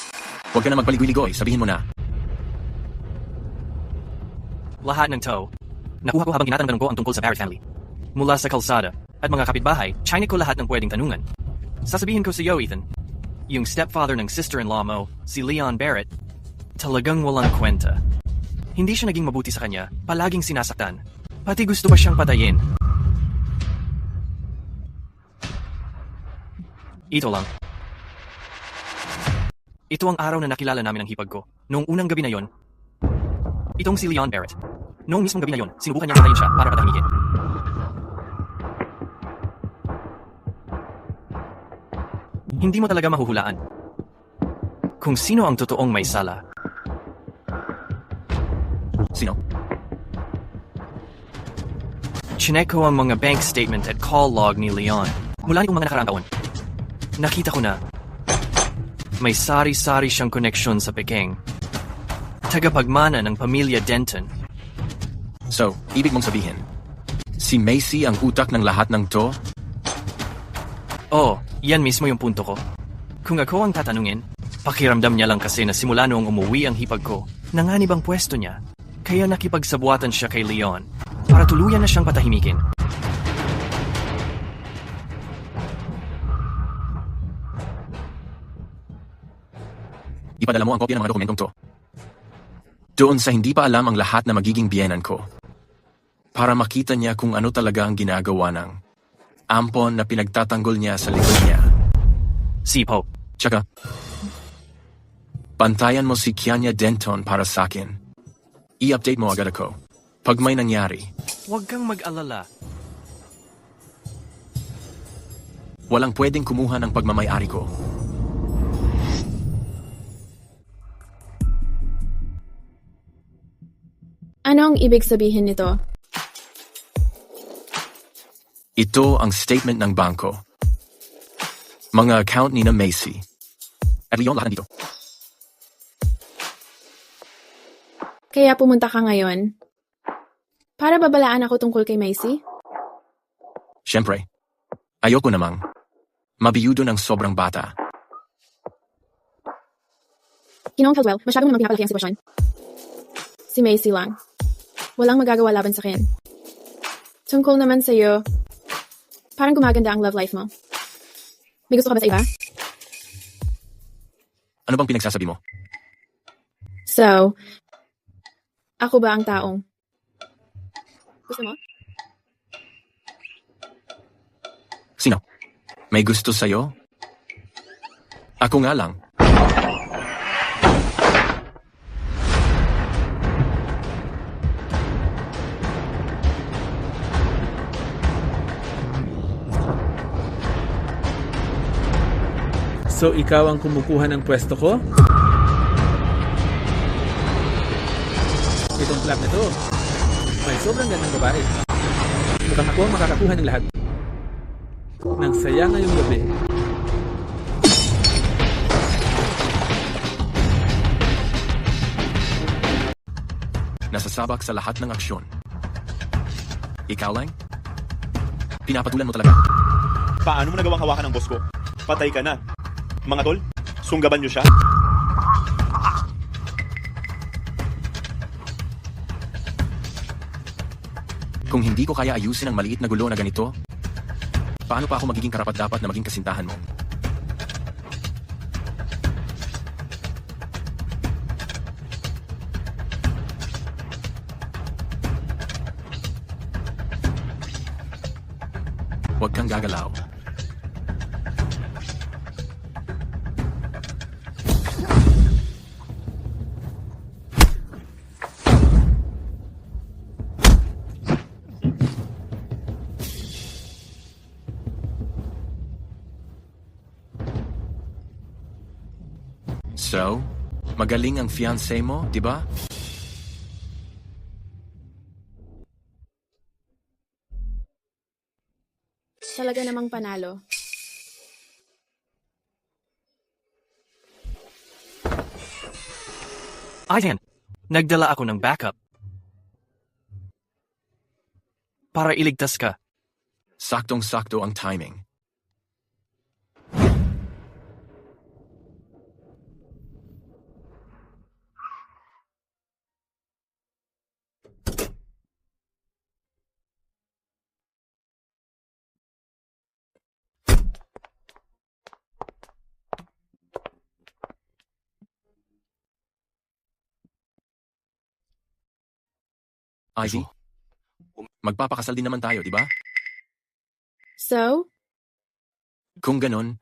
Huwag ka na magpaligoy-ligoy, sabihin mo na. Lahat ng to, nakuha ko habang tinatanong ko ang tungkol sa Barrett family. Mula sa kalsada at mga kapitbahay, chinek ko lahat ng pwedeng tanungan. Sasabihin ko sa iyo, Ethan, yung stepfather ng sister-in-law mo, si Leon Barrett, talagang walang kwenta. Hindi siya naging mabuti sa kanya, palaging sinasaktan. Pati gusto pa siyang patayin. Ito lang. Ito ang araw na nakilala namin ang hipag ko. Noong unang gabi na yon, itong si Leon Barrett. Noong mismong gabi na yon, sinubukan niyang patayin siya para patahimikin. Hindi mo talaga mahuhulaan kung sino ang totoong may sala. Sino? Chinek ko ang mga bank statement at call log ni Leon. Mula nitong mga nakaraang taon, nakita ko na may sari-sari siyang koneksyon sa Peking. Tagapagmana ng pamilya Denton. So, ibig mong sabihin, si Macy ang utak ng lahat ng to? Oo, yan mismo yung punto ko. Kung ako ang tatanungin, pakiramdam niya lang kasi na simula noong umuwi ang hipag ko, nanganib ang pwesto niya. Kaya nakipagsabuatan siya kay Leon para tuluyan na siyang patahimikin. Ipadala mo ang kopya ng mga dokumentong to. Doon sa hindi pa alam ang lahat na magiging biyenan ko. Para makita niya kung ano talaga ang ginagawa ng ampon na pinagtatanggol niya sa likod niya. Si Pope. Tsaka, pantayan mo si Kianya Denton para sa akin. I-update mo agad ako. Pag may nangyari. Huwag kang mag-alala. Walang pwedeng kumuha ng pagmamayari ko. Ano ang ibig sabihin nito? Ito ang statement ng bangko. Mga account ni na Macy. At Leon lahat dito. Kaya pumunta ka ngayon? Para babalaan ako tungkol kay Macy? Siyempre. Ayoko namang mabiyudo ng sobrang bata. Ginoong Caldwell, masyadong naman pinapalaki ang sitwasyon. Si Macy lang. Walang magagawa laban sa akin. Tungkol naman sa'yo, parang gumaganda ang love life mo. May gusto ka ba sa iba? Ano bang pinagsasabi mo? So, ako ba ang taong gusto mo? Sino? May gusto sa'yo? Ako nga lang. So ikaw ang kumukuha ng pwesto ko? Itong flat na to, may sobrang gandang babae. Mukhang ako ang makakakuha ng lahat. Nang saya ngayong gabi. Nasasabak sa lahat ng aksyon. Ikaw lang? Pinapatulan mo talaga. Paano mo nagawang hawakan ng boss ko? Patay ka na. Mga tol, sunggaban niyo siya. Kung hindi ko kaya ayusin ang maliit na gulo na ganito, paano pa ako magiging karapat-dapat na maging kasintahan mo? Huwag kang gagalaw. So, magaling ang fiancé mo, di ba? Talaga namang panalo. Ayan, nagdala ako ng backup. Para iligtas ka. Saktong-sakto ang timing. Ivy, magpapakasal din naman tayo, di ba? So? Kung ganon,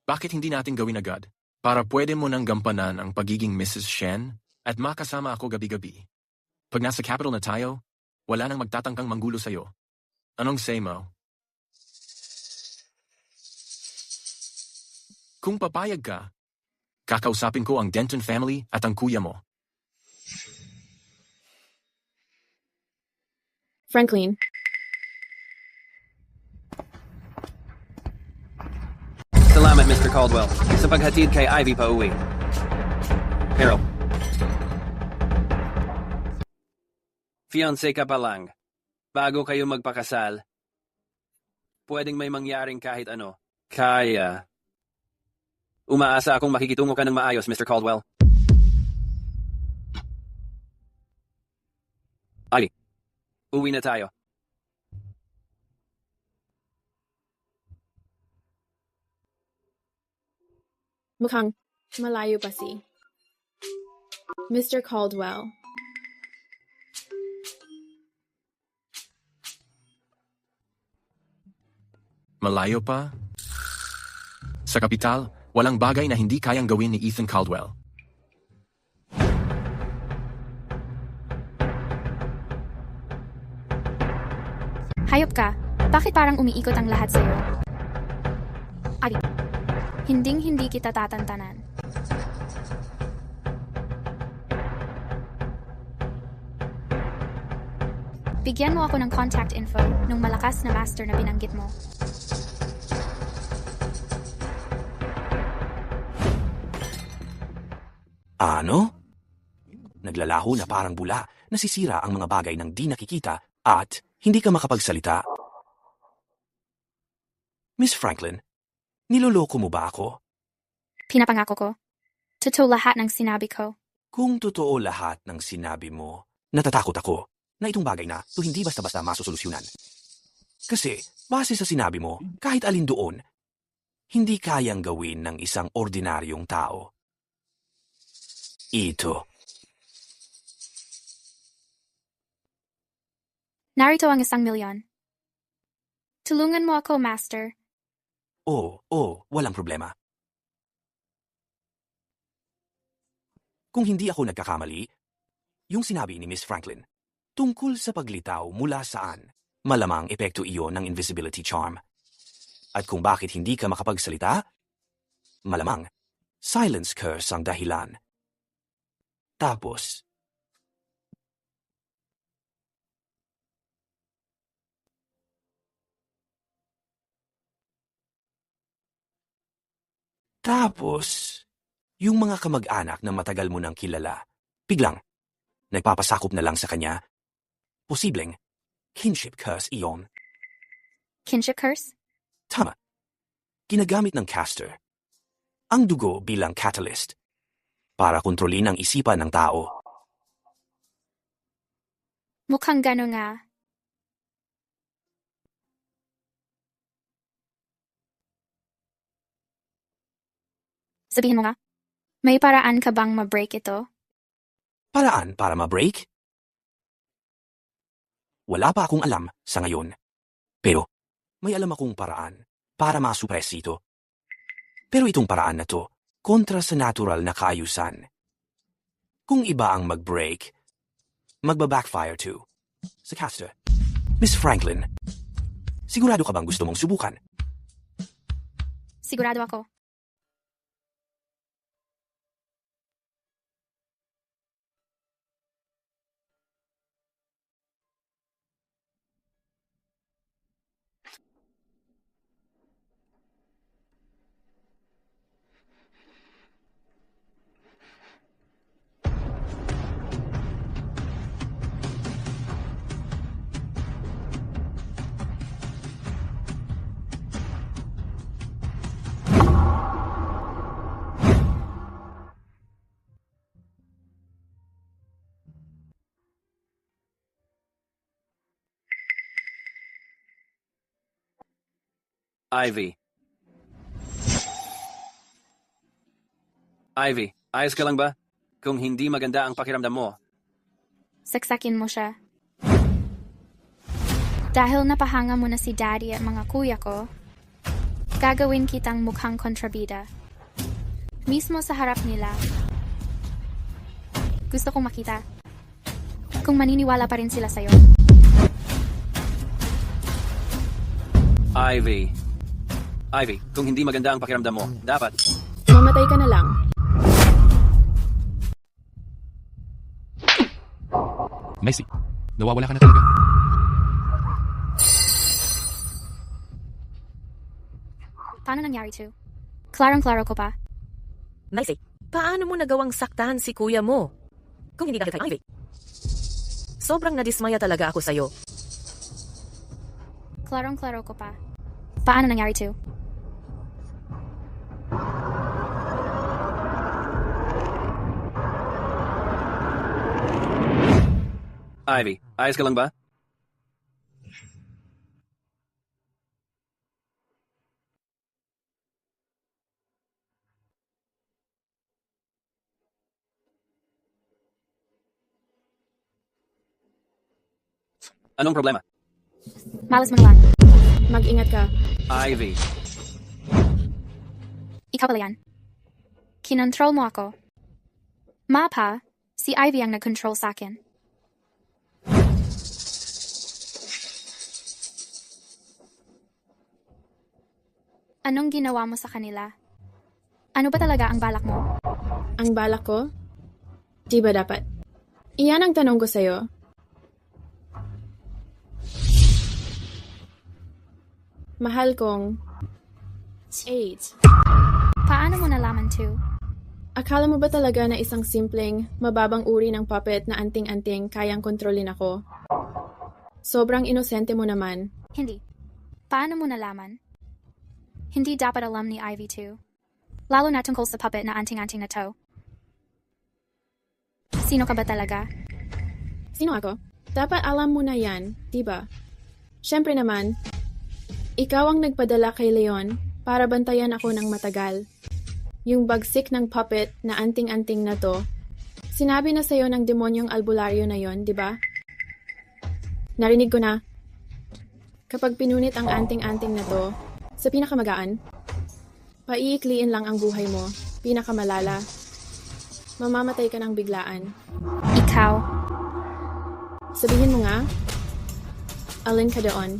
bakit hindi natin gawin agad? Para pwede mo nang gampanan ang pagiging Mrs. Shen at makasama ako gabi-gabi. Pag nasa capital na tayo, wala nang magtatangkang manggulo sa'yo. Anong say mo? Kung papayag ka, kakausapin ko ang Denton family at ang kuya mo. Franklin. Salamat, Mr. Caldwell, sa paghatid kay Ivy pa uwi. Pero, fiancé ka pa lang. Bago kayo magpakasal, pwedeng may mangyaring kahit ano. Kaya, umaasa akong makikitungo ka ng maayos, Mr. Caldwell. Ivy, uwi na tayo. Mukhang malayo pa si Mr. Caldwell. Malayo pa? Sa kapital, walang bagay na hindi kayang gawin ni Ethan Caldwell. Hayop ka. Bakit parang umiikot ang lahat sa'yo? Ivy, hinding-hindi kita tatantanan. Bigyan mo ako ng contact info nung malakas na master na binanggit mo. Ano? Naglalaho na parang bula, nasisira ang mga bagay ng di nakikita at hindi ka makapagsalita. Miss Franklin, niloloko mo ba ako? Pinapangako ko. Totoo lahat ng sinabi ko. Kung totoo lahat ng sinabi mo, natatakot ako. na itong bagay na to hindi basta-basta masosolusyonan. Kasi, base sa sinabi mo, kahit alin doon, hindi kayang gawin ng isang ordinaryong tao. Ito. Narito ang 1,000,000. Tulungan mo ako, Master. Walang problema. Kung hindi ako nagkakamali, yung sinabi ni Miss Franklin, tungkol sa paglitaw mula saan, malamang epekto iyon ng invisibility charm. At kung bakit hindi ka makapagsalita, malamang, silence curse ang dahilan. Tapos, yung mga kamag-anak na matagal mo nang kilala, biglang, nagpapasakop na lang sa kanya, posibleng, kinship curse iyon. Kinship curse? Tama. Ginagamit ng caster ang dugo bilang catalyst para kontrolin ang isipan ng tao. Mukhang gano'n nga. Sabihin mo nga, may paraan ka bang ma-break ito? Paraan para ma-break? Wala pa akong alam sa ngayon. Pero, may alam akong paraan para masupres ito. Pero itong paraan na to, kontra sa natural na kaayusan. Kung iba ang mag-break, magba-backfire too. Sa caster, Miss Franklin, sigurado ka bang gusto mong subukan? Sigurado ako. Ivy. Ivy, ayos ka lang ba? Kung hindi maganda ang pakiramdam mo. Saksakin mo siya. Dahil napahanga mo na si Daddy at mga kuya ko, gagawin kitang mukhang kontrabida. Mismo sa harap nila. Gusto kong makita kung maniniwala pa rin sila sa'yo. Ivy, kung hindi maganda ang pakiramdam mo, dapat Mamatay ka na lang. Macy, nawawala ka na talaga. Paano nangyari to? Klarong-klaro ko pa. Macy, paano mo nagawang saktahan si kuya mo? Kung hindi dahil kay Ivy. Sobrang nadismaya talaga ako sa'yo. Klarong-klaro ko pa. Paano nangyari to? Ivy, ayos ka lang ba? Anong problema? Malas mo na lang. Mag-ingat ka. Ivy. Ikaw pala yan. Kinontrol mo ako. Mapa, si Ivy ang nag-control sa'kin. Anong ginawa mo sa kanila? Ano ba talaga ang balak mo? Ang balak ko? Di ba dapat? Iyan ang tanong ko sa'yo. Mahal kong 8. Paano mo nalaman to? Akala mo ba talaga na isang simpleng, mababang uri ng puppet na anting-anting kayang kontrolin ako? Sobrang inosente mo naman. Hindi. Paano mo nalaman? Hindi dapat alam ni Ivy too. Lalo na tungkol sa puppet na anting-anting na to. Sino ka ba talaga? Sino ako? Dapat alam mo na yan, di ba? Siyempre naman, ikaw ang nagpadala kay Leon para bantayan ako ng matagal. Yung bagsik ng puppet na anting-anting na to, sinabi na sa'yo ng demonyong albularyo na yon, di ba? Narinig ko na. Kapag pinunit ang anting-anting na to, sa pinakamagaan, paiikliin lang ang buhay mo, pinakamalala. Mamamatay ka ng biglaan. Ikaw. Sabihin mo nga, alin ka doon?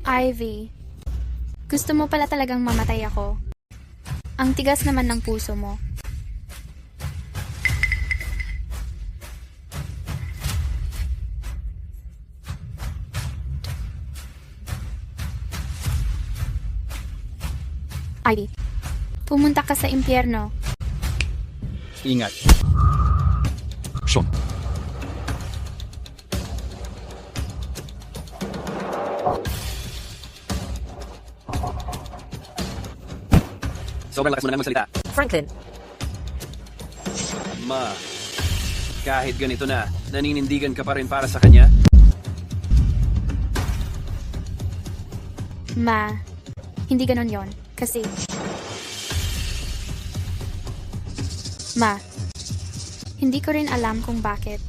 Ivy, gusto mo pala talagang mamatay ako. Ang tigas naman ng puso mo. Ivy, pumunta ka sa impyerno. Ingat. Sean. Sobrang lakas mo na magsalita. Franklin, Ma, kahit ganito na, naninindigan ka pa rin para sa kanya? Ma, hindi ganon yon. Kasi... Ma, hindi ko rin alam kung bakit.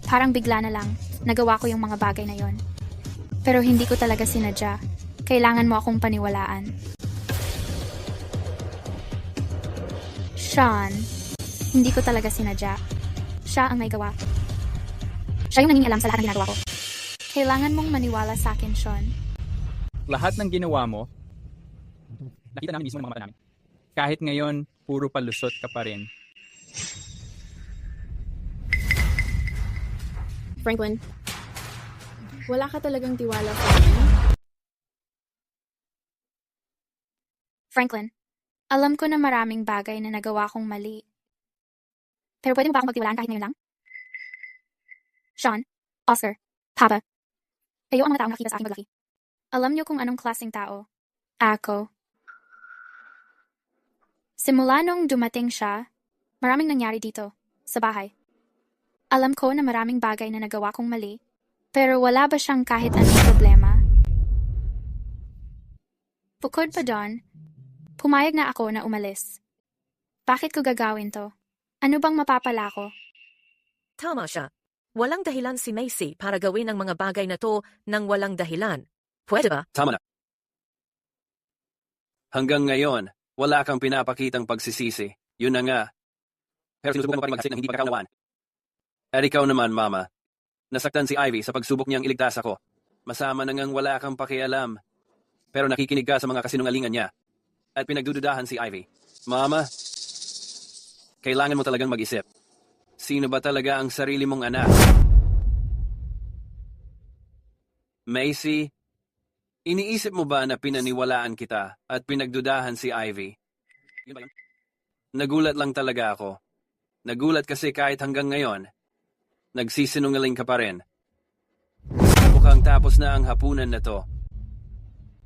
Parang bigla na lang, nagawa ko yung mga bagay na yon. Pero hindi ko talaga sinadya. Kailangan mo akong paniwalaan. Sean, hindi ko talaga sinadya. Siya ang may gawa. Siya yung nanging alam sa lahat ng ginagawa ko. Kailangan mong maniwala sa akin, Sean. Lahat ng ginawa mo, nakita namin mismo ng mga mata namin. Kahit ngayon, puro palusot ka pa rin. Franklin, wala ka talagang tiwala sa akin? Franklin, alam ko na maraming bagay na nagawa kong mali. Pero pwede mo ba akong magtiwalaan kahit ngayon lang? Sean, Oscar, Papa, kayo ang mga taong nakita sa aking paglaki. Alam niyo kung anong klaseng tao. Ako. Simula nung dumating siya, maraming nangyari dito, sa bahay. Alam ko na maraming bagay na nagawa kong mali, pero wala ba siyang kahit anong problema? Bukod pa doon, pumayag na ako na umalis. Bakit ko gagawin to? Ano bang mapapala ko? tama siya. Walang dahilan si Macy para gawin ang mga bagay na to nang walang dahilan. Pwede ba? Tama na. Hanggang ngayon, wala kang pinapakitang pagsisisi. Yun na nga. Pero sinusubukan mo pa rin mag-asik ng hindi pagkakaunawaan. At ikaw naman, Mama. Nasaktan si Ivy sa pagsubok niyang iligtas ako. Masama na ngang wala kang pakialam. Pero nakikinig ka sa mga kasinungalingan niya. At pinagdududahan si Ivy. Mama, kailangan mo talagang mag-isip. Sino ba talaga ang sarili mong anak? Macy, iniisip mo ba na pinaniwalaan kita at pinagdudahan si Ivy? Yun ba yun? Nagulat lang talaga ako. Nagulat kasi kahit hanggang ngayon, nagsisinungaling ka pa rin. Mukhang tapos na ang hapunan na to.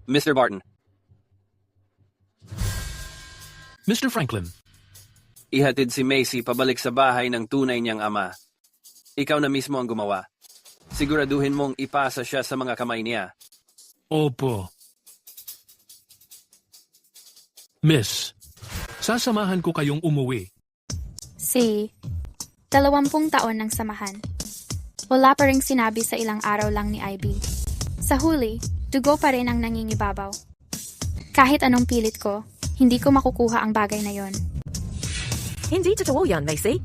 Mr. Barton. Mr. Franklin. Ihatid si Macy pabalik sa bahay ng tunay niyang ama. Ikaw na mismo ang gumawa. Siguraduhin mong ipasa siya sa mga kamay niya. Opo. Miss, sasamahan ko kayong umuwi. 20 taon ng samahan. Wala pa ring sinabi sa ilang araw lang ni Ivy. Sa huli, dugo pa rin ang nangingibabaw. Kahit anong pilit ko, hindi ko makukuha ang bagay na yon. Hindi totoo yan, Macy.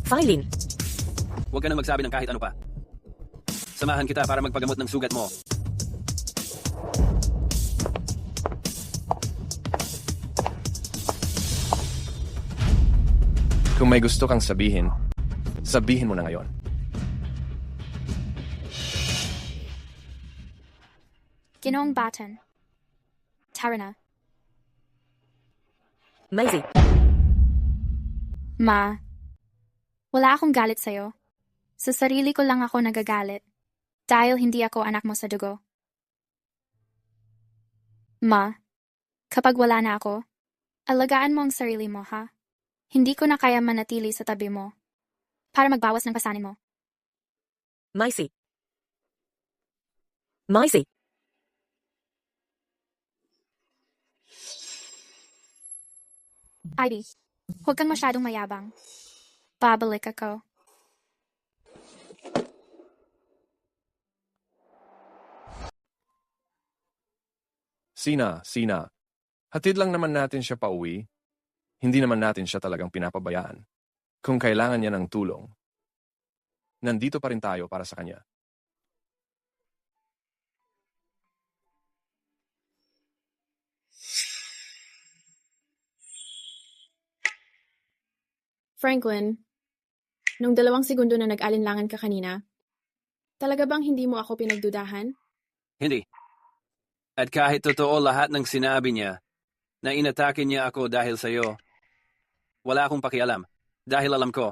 Filin. Huwag ka nang magsabi ng kahit ano pa. Samahan kita para magpagamot ng sugat mo. Kung may gusto kang sabihin, sabihin mo na ngayon. Ginoong Baton. Tara na. Macy. Ma, wala akong galit sa'yo. Sa sarili ko lang ako nagagalit. Dahil hindi ako anak mo sa dugo. Ma, Kapag wala na ako, alagaan mo ang sarili mo, ha? Hindi ko na kaya manatili sa tabi mo para magbawas ng pasanin mo. Maisie. Maisie. Ivy, huwag kang masyadong mayabang. Babalik ako. Sina. Hatid lang naman natin siya pauwi. Hindi naman natin siya talagang pinapabayaan. Kung kailangan niya ng tulong, nandito pa rin tayo para sa kanya. Franklin, nung 2 segundo na nag-alinlangan ka kanina, talaga bang hindi mo ako pinagdudahan? Hindi. At kahit totoo lahat ng sinabi niya, na inatake niya ako dahil sa'yo, wala akong pakialam. Dahil alam ko,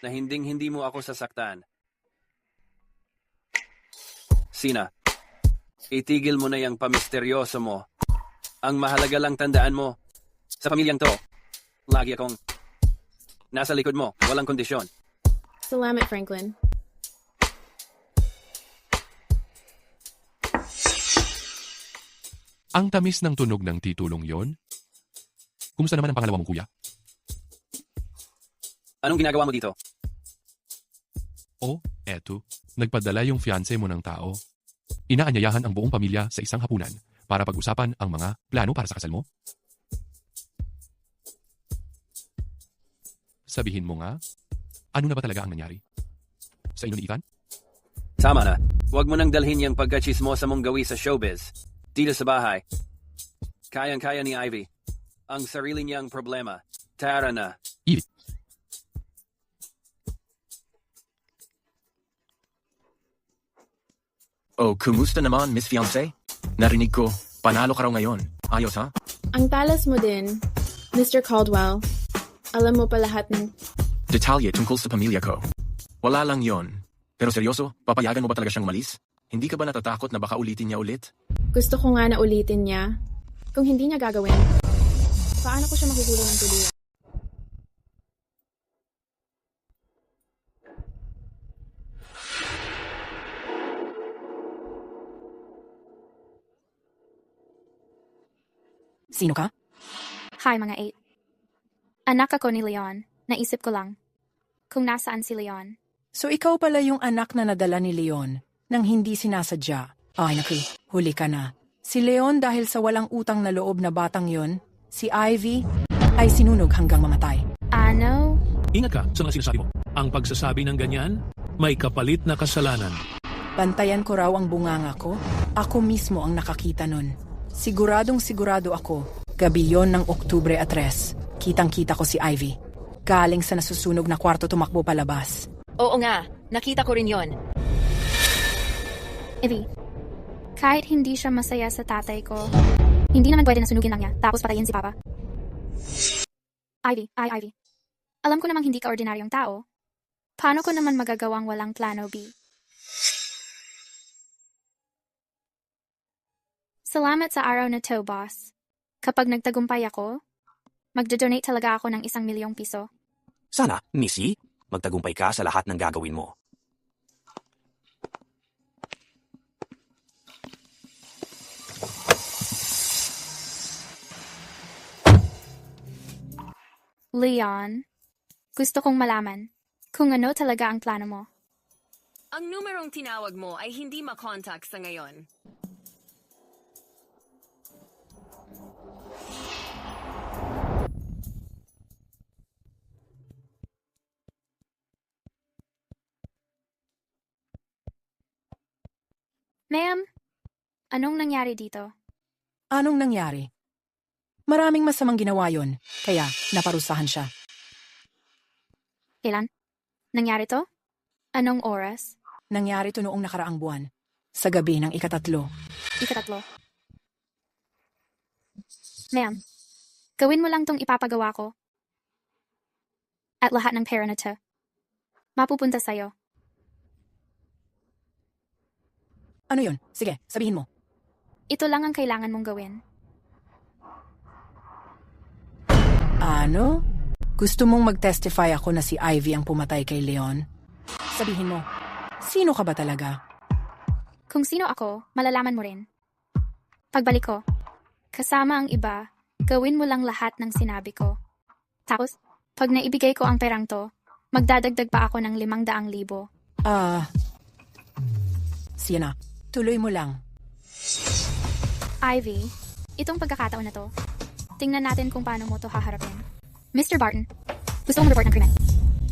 na hindi mo ako sasaktan. Sina, itigil mo na yung pamisteryoso mo. Ang mahalaga lang tandaan mo, sa pamilyang to, lagi akong nasa likod mo, walang kondisyon. Salamat, Franklin. Ang tamis ng tunog ng titulong yon. Kumusta naman ang pangalawa mong kuya? Anong ginagawa mo dito? Eto, nagpadala yung fiancé mo ng tao. Inaanyayahan ang buong pamilya sa isang hapunan para pag-usapan ang mga plano para sa kasal mo. Sabihin mo nga, ano na ba talaga ang nangyari? Sa inyo ni Ethan? Tama na. Huwag mo nang dalhin yung pagkachismosa mong gawi sa showbiz. Dito sa bahay. Kayang-kaya ni Ivy. Ang sarili niyang problema. Tara na. Ivy. Kumusta naman, Miss Fiancé? Narinig ko, panalo ka raw ngayon. Ayos, ha? Ang talas mo din, Mr. Caldwell. Alam mo pa lahat ng... Detalye tungkol sa pamilya ko. Wala lang yon. Pero seryoso, papayagan mo ba talaga siyang umalis? Hindi ka ba natatakot na baka ulitin niya ulit? Gusto ko nga na ulitin niya. Kung hindi niya gagawin, paano ko siya mahuhuli ng tuluyan? Sino ka? Hi, mga 8. Anak ako ni Leon. Naisip ko lang. Kung nasaan si Leon. So ikaw pala yung anak na nadala ni Leon nang hindi sinasadya. Ay naku, huli ka na. Si Leon dahil sa walang utang na loob na batang yon, si Ivy ay sinunog hanggang mamatay. Ano? Ingat ka sa mga sinasabi mo. Ang pagsasabi ng ganyan, may kapalit na kasalanan. Bantayan ko raw ang bunganga ko. Ako mismo ang nakakita nun. Sigurado ako, gabi yon ng Oktubre 3. Kitang-kita ko si Ivy. Galing sa nasusunog na kwarto tumakbo palabas. Oo nga, nakita ko rin yon. Ivy, kahit hindi siya masaya sa tatay ko, hindi naman pwede na sunugin lang niya tapos patayin si Papa. Ivy. Alam ko namang hindi ka ordinaryong tao. Paano ko naman magagawang walang plano B? Salamat sa araw na to, boss. Kapag nagtagumpay ako, magdodonate talaga ako ng 1,000,000 piso. Sana, Missy, magtagumpay ka sa lahat ng gagawin mo. Leon, gusto kong malaman kung ano talaga ang plano mo. Ang numerong tinawag mo ay hindi makontak sa ngayon. Ma'am, anong nangyari dito? Anong nangyari? Maraming masamang ginawa yon, kaya naparusahan siya. Kailan? Nangyari to? Anong oras? Nangyari to noong nakaraang buwan, sa gabi ng ika-3. Ika-3. Ma'am, gawin mo lang tong ipapagawa ko. At lahat ng pera na to. Mapupunta sa'yo. Ano yun? Sige, sabihin mo. Ito lang ang kailangan mong gawin. Ano? Gusto mong mag-testify ako na si Ivy ang pumatay kay Leon? Sabihin mo, sino ka ba talaga? Kung sino ako, malalaman mo rin. Pagbalik ko, kasama ang iba, gawin mo lang lahat ng sinabi ko. Tapos, pag naibigay ko ang perang to, magdadagdag pa ako ng 500,000. Sige na, tuloy mo lang. Ivy, itong pagkakataon na to, tingnan natin kung paano mo to haharapin. Mr. Barton, gusto kong report ng krimen.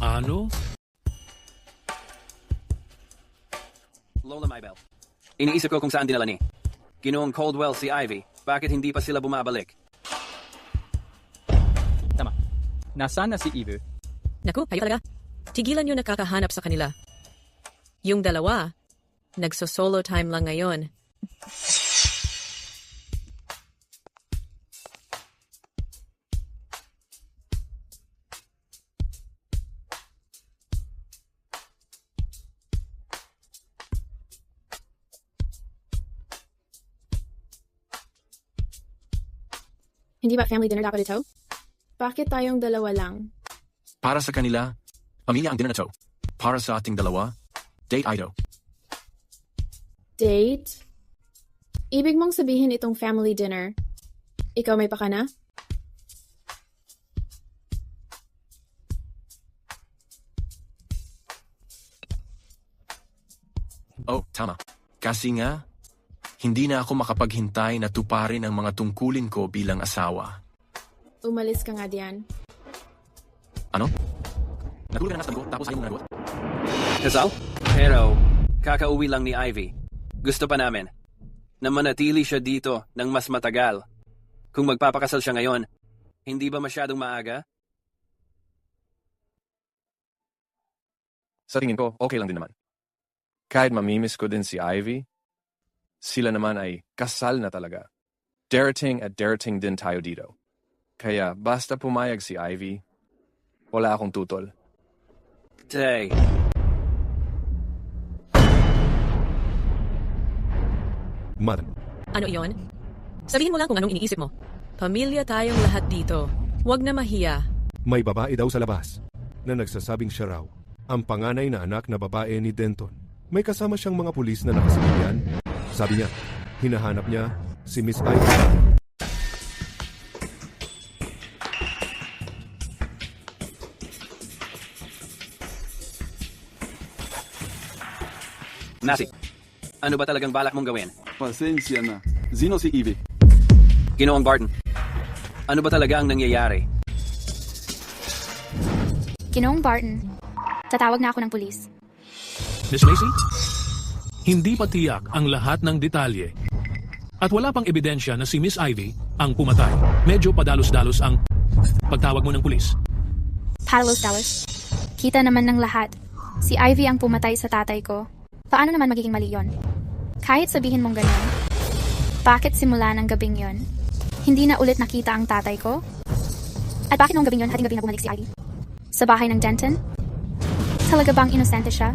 Ano? Lola Maybell. Iniisip ko kung saan dinala ni Ginoong Coldwell si Ivy. Bakit hindi pa sila bumabalik? Tama. Nasaan na si Ivy? Naku, kayo talaga. Tigilan nyo nakakahanap sa kanila. Yung dalawa, nagso-solo time lang ngayon. Hindi ba family dinner dapat ito? Bakit tayong dalawa lang? Para sa kanila, pamilya ang dinner na to. Para sa ating dalawa, date ito. Date? Ibig mong sabihin itong family dinner. Ikaw may paka na? Oh, tama. Kasi nga, hindi na ako makapaghintay na tuparin ang mga tungkulin ko bilang asawa. Umalis ka nga diyan. Ano? Natulog ka na nga sa ko, tapos ayaw mo nagawa? Kasal? Pero, kakauwi lang ni Ivy. Gusto pa namin na manatili siya dito ng mas matagal. Kung magpapakasal siya ngayon, hindi ba masyadong maaga? Sa tingin ko, okay lang din naman. Kahit mamimiss ko din si Ivy, sila naman ay kasal na talaga. Darating at darating din tayo dito. Kaya basta pumayag si Ivy, wala akong tutol. Tay. Madam. Ano iyon? Sabihin mo lang kung anong iniisip mo. Pamilya tayong lahat dito. Huwag na mahiya. May babae daw sa labas na nagsasabing siya raw ang panganay na anak na babae ni Denton. May kasama siyang mga pulis na nakasibilyan. Sabi niya, hinahanap niya si Miss Ivy. Nasi, ano ba talagang balak mong gawin? Pasensya na. Sino si Ivy? Ginoong Barton, ano ba talaga ang nangyayari? Ginoong Barton, tatawag na ako ng pulis. Miss Macy? Hindi pa tiyak ang lahat ng detalye. At wala pang ebidensya na si Miss Ivy ang pumatay. Medyo padalos-dalos ang pagtawag mo ng pulis. Palos-dalos. Kita naman ng lahat. Si Ivy ang pumatay sa tatay ko. Paano naman magiging mali yon? Kahit sabihin mong ganun, bakit simula ng gabing yon? Hindi na ulit nakita ang tatay ko? At bakit noong gabing yon, hating gabi na bumalik si Ivy? Sa bahay ng Denton? Talaga bang inosente siya?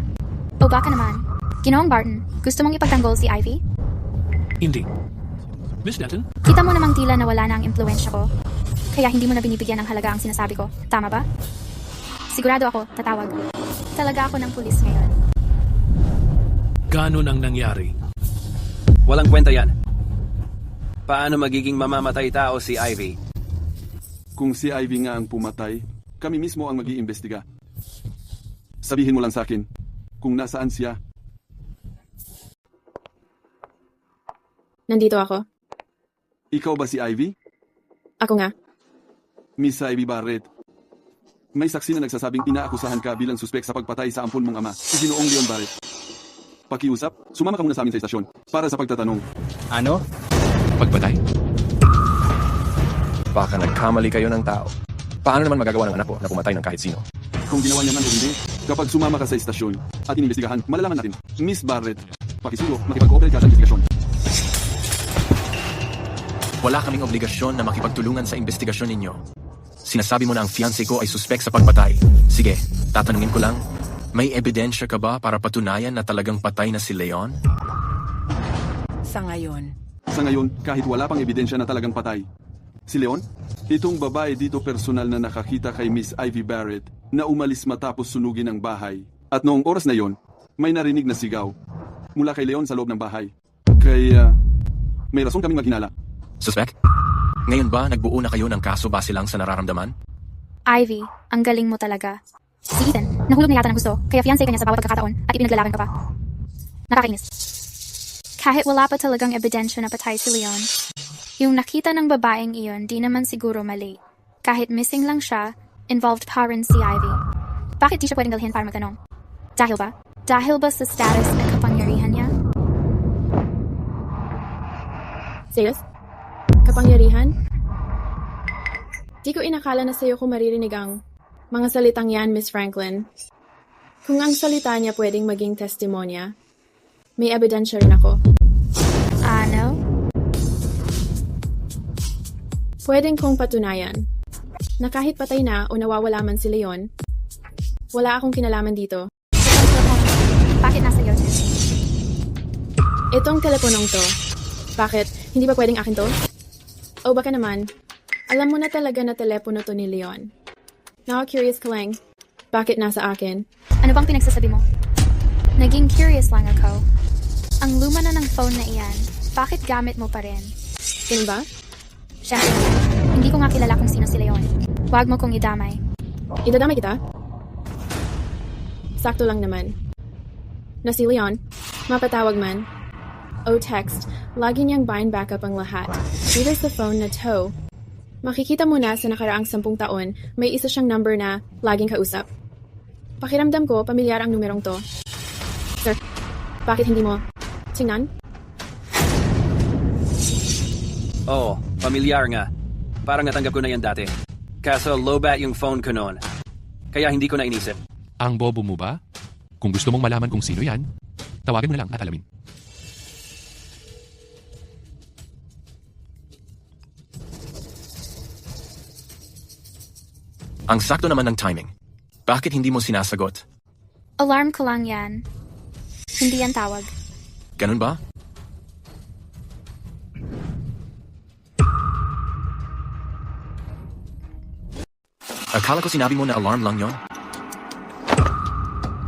O baka naman, Ginoong Barton, gusto mong ipagtanggol si Ivy? Hindi. Miss Denton? Kita mo namang tila na wala na ang impluensya ko. Kaya hindi mo na binibigyan ng halaga ang sinasabi ko. Tama ba? Sigurado ako, tatawag. Talaga ako ng pulis ngayon. Ganon ang nangyari? Walang kwenta yan. Paano magiging mamamatay tao si Ivy? Kung si Ivy nga ang pumatay, kami mismo ang mag-iimbestiga. Sabihin mo lang sa akin kung nasaan siya. Nandito ako. Ikaw ba si Ivy? Ako nga. Miss Ivy Barrett. May saksi na nagsasabing inaakusahan ka bilang suspek sa pagpatay sa ampon mong ama, si Ginoong Leon Barrett. Pakiusap, sumama ka muna sa amin sa istasyon para sa pagtatanong. Ano? Pagpatay? Baka nagkamali kayo ng tao. Paano naman magagawa ng anak ko na pumatay ng kahit sino? Kung ginawa niya man o hindi, kapag sumama ka sa istasyon at inimbestigahan, malalaman natin. Miss Barrett, pakisulo, makipag-cooperate ka sa investigasyon. Wala kaming obligasyon na makipagtulungan sa investigasyon ninyo. Sinasabi mo na ang fiancé ko ay suspek sa pagpatay. Sige, tatanungin ko lang, may ebidensya ka ba para patunayan na talagang patay na si Leon? Sa ngayon. Sa ngayon, kahit wala pang ebidensya na talagang patay. Si Leon, Itong babae dito personal na nakakita kay Miss Ivy Barrett na umalis matapos sunugin ang bahay. At noong oras na yon, may narinig na sigaw mula kay Leon sa loob ng bahay. Kaya may rason kaming maghinala. Suspect? Ngayon ba nagbuo na kayo ng kaso base lang sa nararamdaman? Ivy, ang galing mo talaga. Si Ethan, nahulog na yata ng gusto, kaya fiancé ka niya sa bawat pagkakataon at ipinaglalakan ka pa. Nakakainis. Kahit wala pa talagang ebidensya na patay si Leon, yung nakita ng babaeng iyon di naman siguro mali. Kahit missing lang siya, involved pa rin si Ivy. Bakit di siya pwedeng dalhin para magtanong? Dahil ba? Dahil ba sa status at kapangyarihan niya? Serious? Kapangyarihan? Di ko inakala na sa'yo ko maririnig ang mga salitang yan, Miss Franklin. Kung ang salita niya pwedeng maging testimonya, may ebidensya rin ako. Ano? Pwedeng kong patunayan na kahit patay na o nawawala man si Leon, wala akong kinalaman dito. Bakit nasa iyo? Itong teleponong to. Bakit? Hindi ba pwedeng akin to? O baka naman, alam mo na talaga na telepono to ni Leon. Nakaka-curious ka lang. Bakit nasa akin? Ano bang pinagsasabi mo? Naging curious lang ako. Ang luma na ng phone na iyan, bakit gamit mo pa rin? Ganun ba? Siyempre, hindi ko nga kilala kung sino si Leon. Huwag mo kong idamay. Idadamay kita? Sakto lang naman. Na si Leon, mapatawag man, o text, lagi niyang bind backup ang lahat. Dito sa phone na to, makikita mo na sa nakaraang 10 taon, may isa siyang number na laging kausap. Pakiramdam ko, pamilyar ang numerong to. Sir, bakit hindi mo tingnan? Oo, pamilyar nga. Parang natanggap ko na yan dati. Kaso low-bat yung phone ko noon. Kaya hindi ko na inisip. Ang bobo mo ba? Kung gusto mong malaman kung sino yan, tawagan mo na lang at alamin. Ang sakto naman ng timing. Bakit hindi mo sinasagot? Alarm ko lang yan. Hindi yan tawag. Ganun ba? Akala ko sinabi mo na alarm lang yon.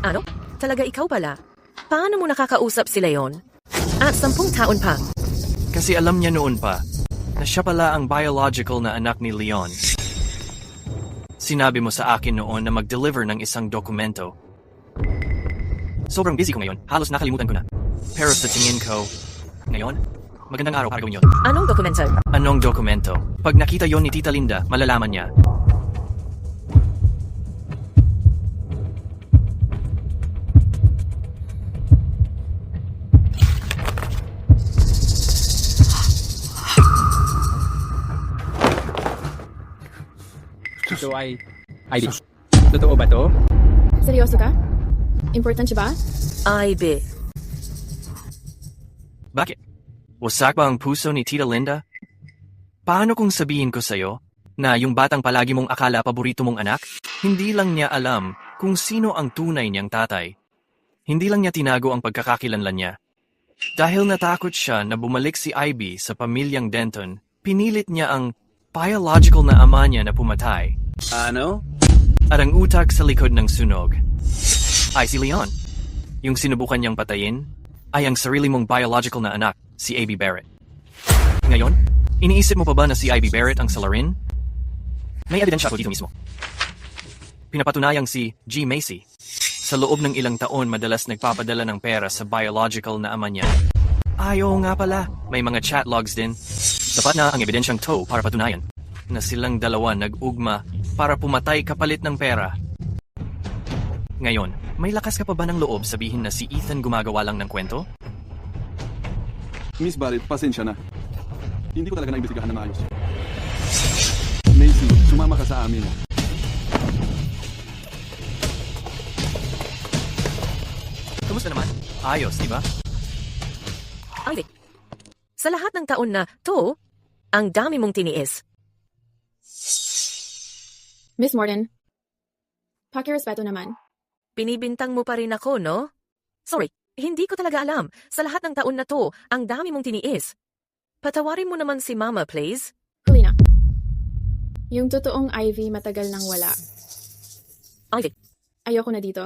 Ano? Talaga ikaw pala? Paano mo nakakausap si Leon? At 10 taon pa. Kasi alam niya noon pa na siya pala ang biological na anak ni Leon. Sinabi mo sa akin noon na mag-deliver ng isang dokumento. Sobrang busy ko ngayon. Halos nakalimutan ko na. Pero sa tingin ko, ngayon, magandang araw para gawin yun. Anong dokumento? Anong dokumento? Pag nakita yon ni Tita Linda, malalaman niya. Ito ay ID. Totoo ba to? Seryoso ka? Importante ba? Ivy. Bakit? Wasak ba ang puso ni Tita Linda? Paano kung sabihin ko sa'yo na yung batang palagi mong akala paborito mong anak, hindi lang niya alam kung sino ang tunay niyang tatay. Hindi lang niya tinago ang pagkakakilanlan niya. Dahil natakot siya na bumalik si Ivy sa pamilyang Denton, pinilit niya ang biological na ama niya na pumatay. Ano? At ang utak sa likod ng sunog ay si Leon. Yung sinubukan niyang patayin ay ang sarili mong biological na anak, si Ivy Barrett. Ngayon, iniisip mo pa ba na si Ivy Barrett ang salarin? May ebidensya ako dito mismo. Pinapatunayang si G. Macy. Sa loob ng ilang taon, madalas nagpapadala ng pera sa biological na ama niya. Ayaw nga pala, may mga chat logs din. Sapat na ang ebidensyang to para patunayan na silang dalawa nag-ugma para pumatay kapalit ng pera. Ngayon, may lakas ka pa ba ng loob sabihin na si Ethan gumagawa lang ng kwento? Miss Barrett, pasensya na. Hindi ko talaga naimbestigahan na maayos. Macy, sumama ka sa amin. Kumusta naman? Ayos, di ba? Ivy, sa lahat ng taon na to, ang dami mong tiniis. Miss Morton, pakirespeto naman. Binibintang mo pa rin ako, no? Sorry, hindi ko talaga alam. Sa lahat ng taon na to, ang dami mong tiniis. Patawarin mo naman si Mama, please. Huli na. Yung totoong Ivy matagal nang wala. Ivy. Ayoko na dito.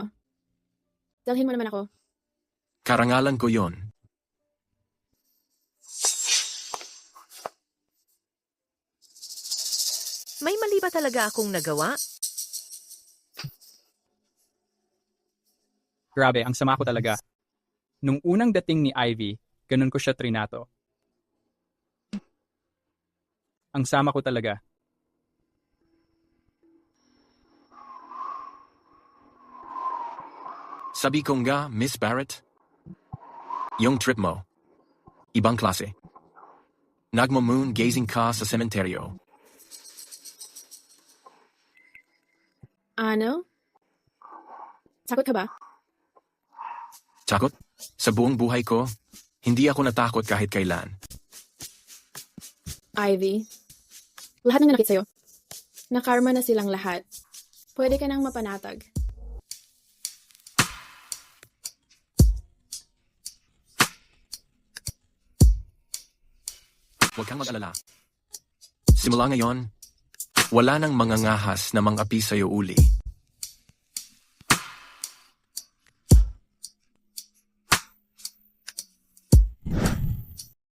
Dalhin mo naman ako. Karangalan ko yon. May mali ba talaga akong nagawa? Grabe, ang sama ko talaga. Nung unang dating ni Ivy, ganun ko siya trinato. Ang sama ko talaga. Sabi ko nga, Miss Barrett, yung trip mo, ibang klase. Nagmo-moon gazing ka sa sementeryo. Ano? Takot ka ba? Takot? Sa buong buhay ko, hindi ako natakot kahit kailan. Ivy, lahat ng nanakit sa'yo. Nakarma na silang lahat. Pwede ka nang mapanatag. Huwag kang mag-alala. Simula ngayon, wala nang mga ngahas na mang-api sa'yo uli.